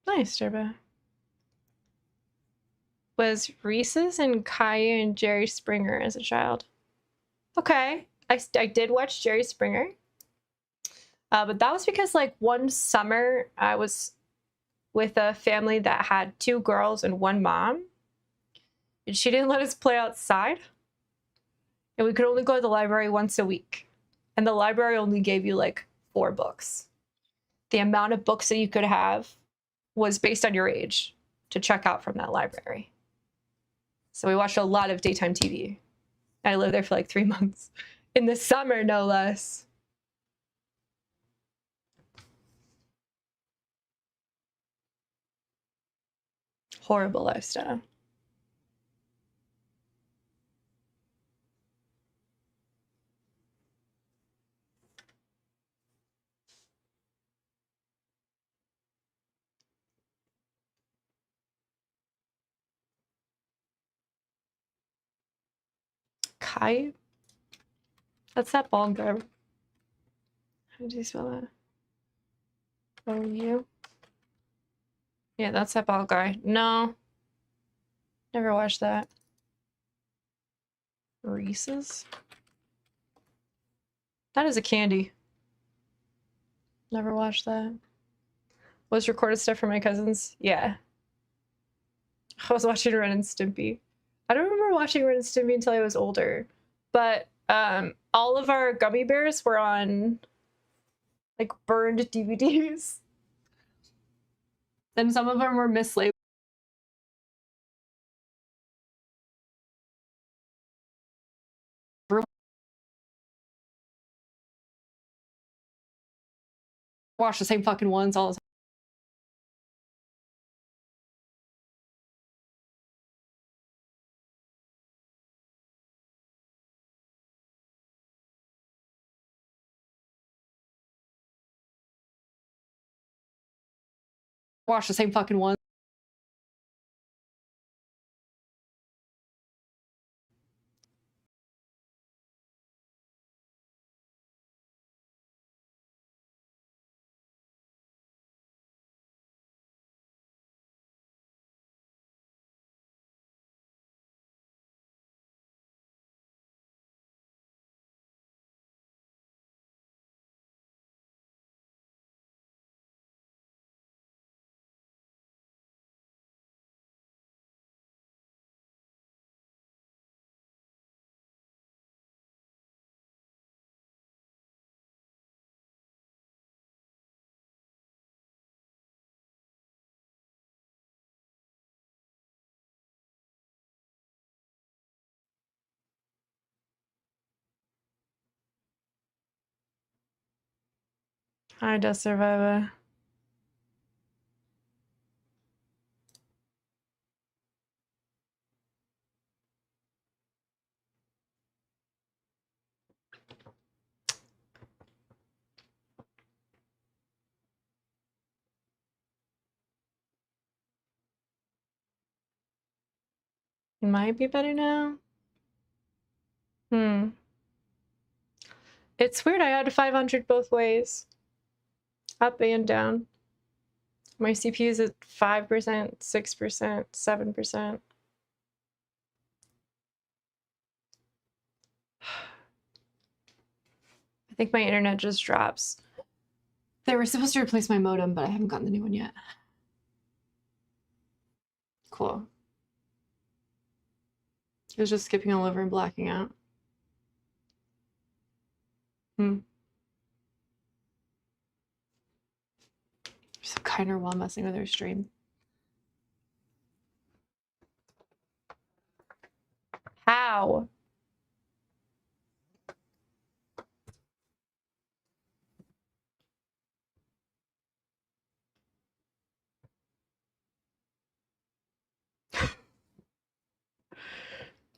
nice, Turbo. Was Reese's and Caillou and Jerry Springer as a child. Okay, I did watch Jerry Springer. But that was because like one summer I was with a family that had 2 girls and 1 mom. And she didn't let us play outside. And we could only go to the library once a week. And the library only gave you like 4 books. The amount of books that you could have was based on your age to check out from that library. So we watched a lot of daytime TV. I lived there for like 3 months. In the summer, no less. Horrible lifestyle. Kai? That's that bald guy. How do you spell that? O-U? Yeah, that's that bald guy. No. Never watched that. Reese's? That is a candy. Never watched that. Was recorded stuff for my cousins? Yeah. I was watching Ren and Stimpy. I don't remember watching Ren and Stimpy until I was older. But all of our gummy bears were on like burned DVDs. And some of them were mislabeled. Watch the same fucking ones all the time. Watch the same fucking ones. Hi, Death Survivor. Might be better now. It's weird. I had 500 both ways. Up and down. My CPU is at 5%, 6%, 7%. I think my internet just drops. They were supposed to replace my modem, but I haven't gotten the new one yet. Cool. It was just skipping all over and blacking out. So kinder while messing with her stream. How?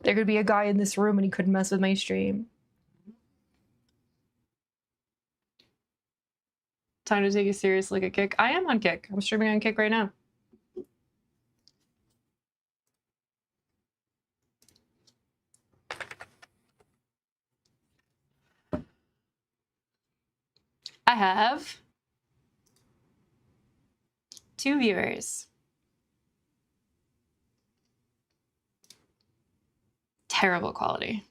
There could be a guy in this room and he couldn't mess with my stream. Time to take a serious look at Kick. I am on Kick. I'm streaming on Kick right now. I have 2 viewers. Terrible quality.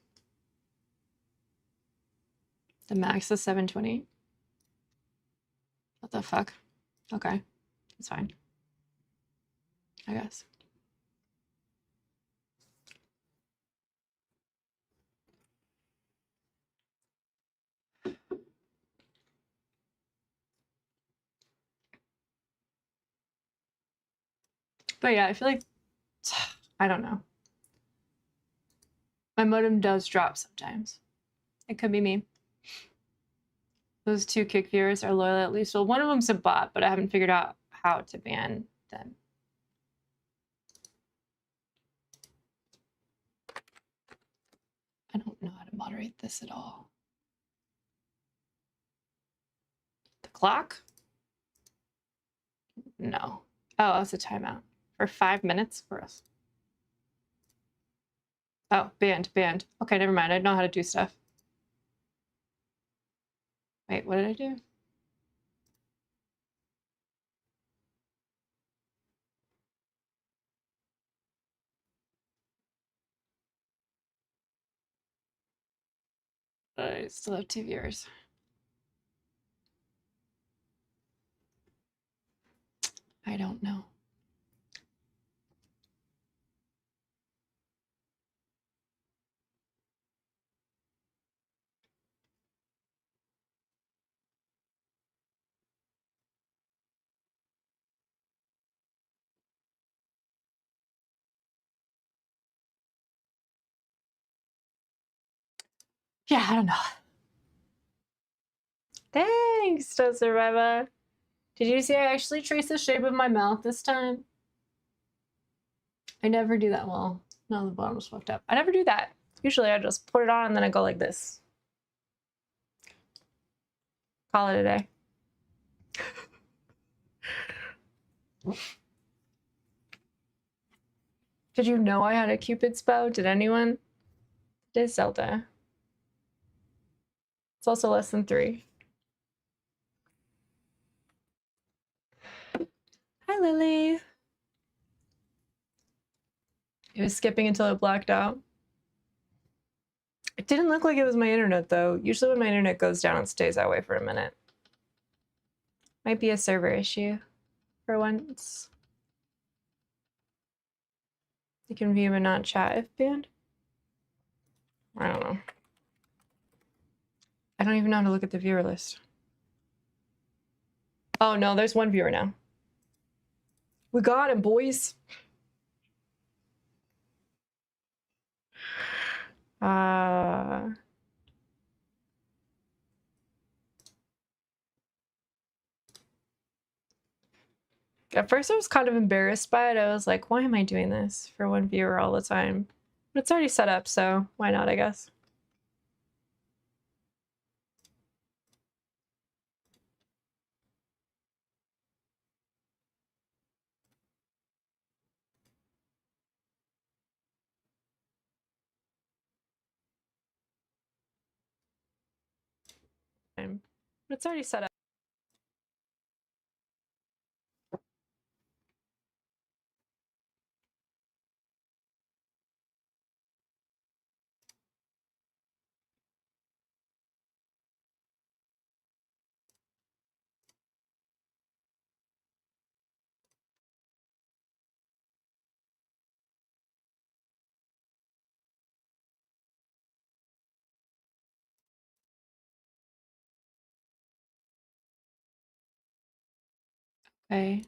The max is 720. What the fuck? Okay, it's fine. I guess. But yeah, I feel like, I don't know. My modem does drop sometimes. It could be me. Those 2 kick viewers are loyal at least. Well, one of them's a bot, but I haven't figured out how to ban them. I don't know how to moderate this at all. The clock? No. Oh, that's a timeout. For 5 minutes for us. Oh, banned. Okay, never mind. I know how to do stuff. Wait, what did I do? I still have 2 viewers. I don't know. Yeah, I don't know. Thanks, Toad Survivor. Did you see I actually traced the shape of my mouth this time? I never do that well. No, the bottom was fucked up. I never do that. Usually I just put it on and then I go like this. Call it a day. Did you know I had a Cupid's bow? Did anyone? It is Zelda. It's also less than 3. Hi, Lily. It was skipping until it blacked out. It didn't look like it was my internet, though. Usually when my internet goes down, it stays that way for a minute. Might be a server issue for once. You can view but not chat if banned. I don't know. I don't even know how to look at the viewer list. Oh, no, there's 1 viewer now. We got him, boys. At first I was kind of embarrassed by it. I was like, why am I doing this for 1 viewer all the time? But it's already set up, so why not, I guess. But it's already set up. Okay.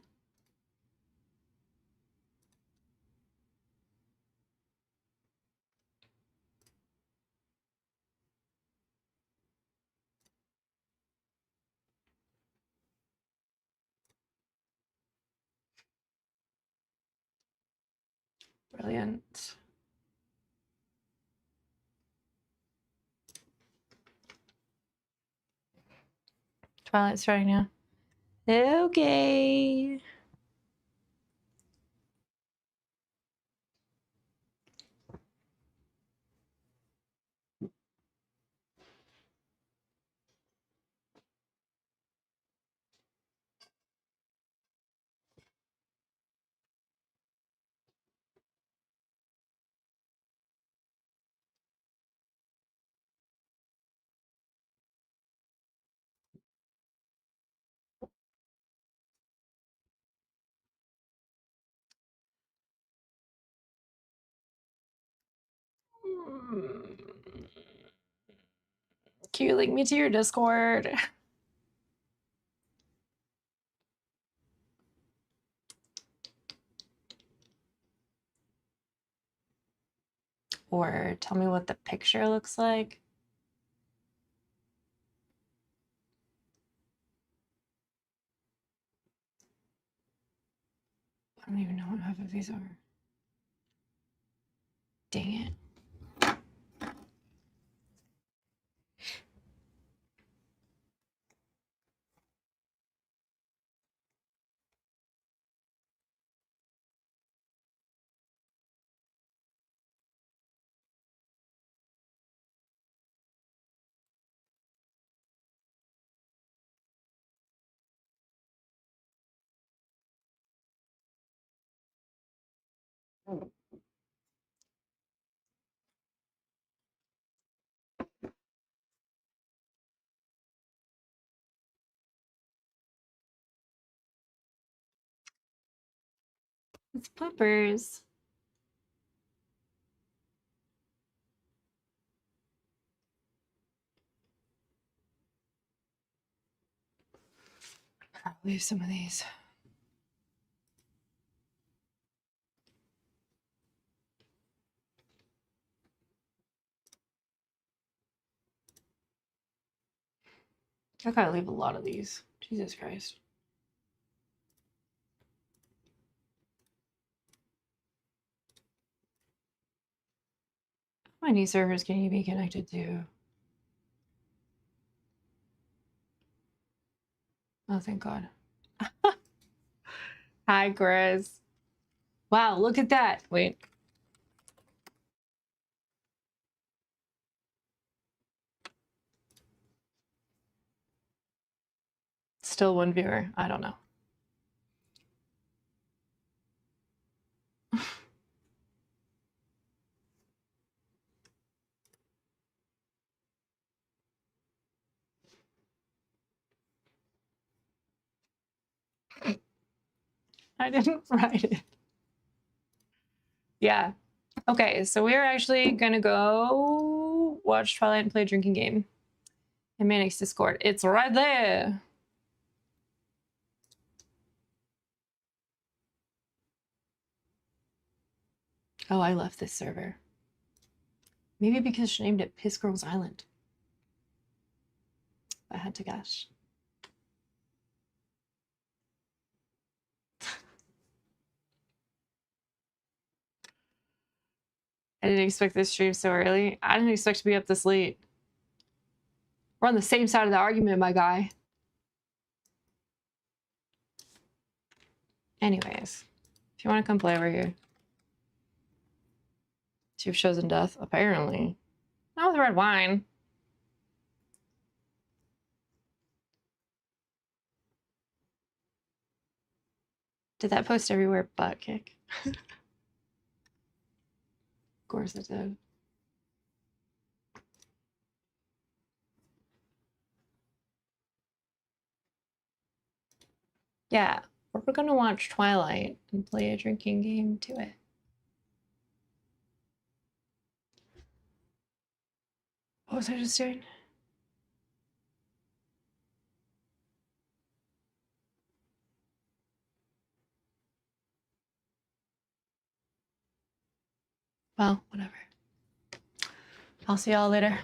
Brilliant. Twilight starting now. Okay. Can you link me to your Discord? tell me what the picture looks like. I don't even know what half of these are. Dang it. It's poopers. I'll leave some of these. I gotta leave a lot of these. Jesus Christ. How many servers can you be connected to? Oh, thank God. Hi, Chris. Wow, look at that. Wait. Still one viewer. I don't know. I didn't write it. Yeah. Okay, so we're actually gonna go watch Twilight and play a drinking game in Manic's Discord. It's right there. Oh, I left this server. Maybe because she named it Piss Girls Island. I had to guess. I didn't expect this stream so early. I didn't expect to be up this late. We're on the same side of the argument, my guy. Anyways, if you want to come play over here. So you've chosen death, apparently. Not with red wine. Did that post everywhere butt kick? Of course it did. Yeah, we're gonna watch Twilight and play a drinking game to it. What was I just doing? Well, whatever. I'll see y'all later.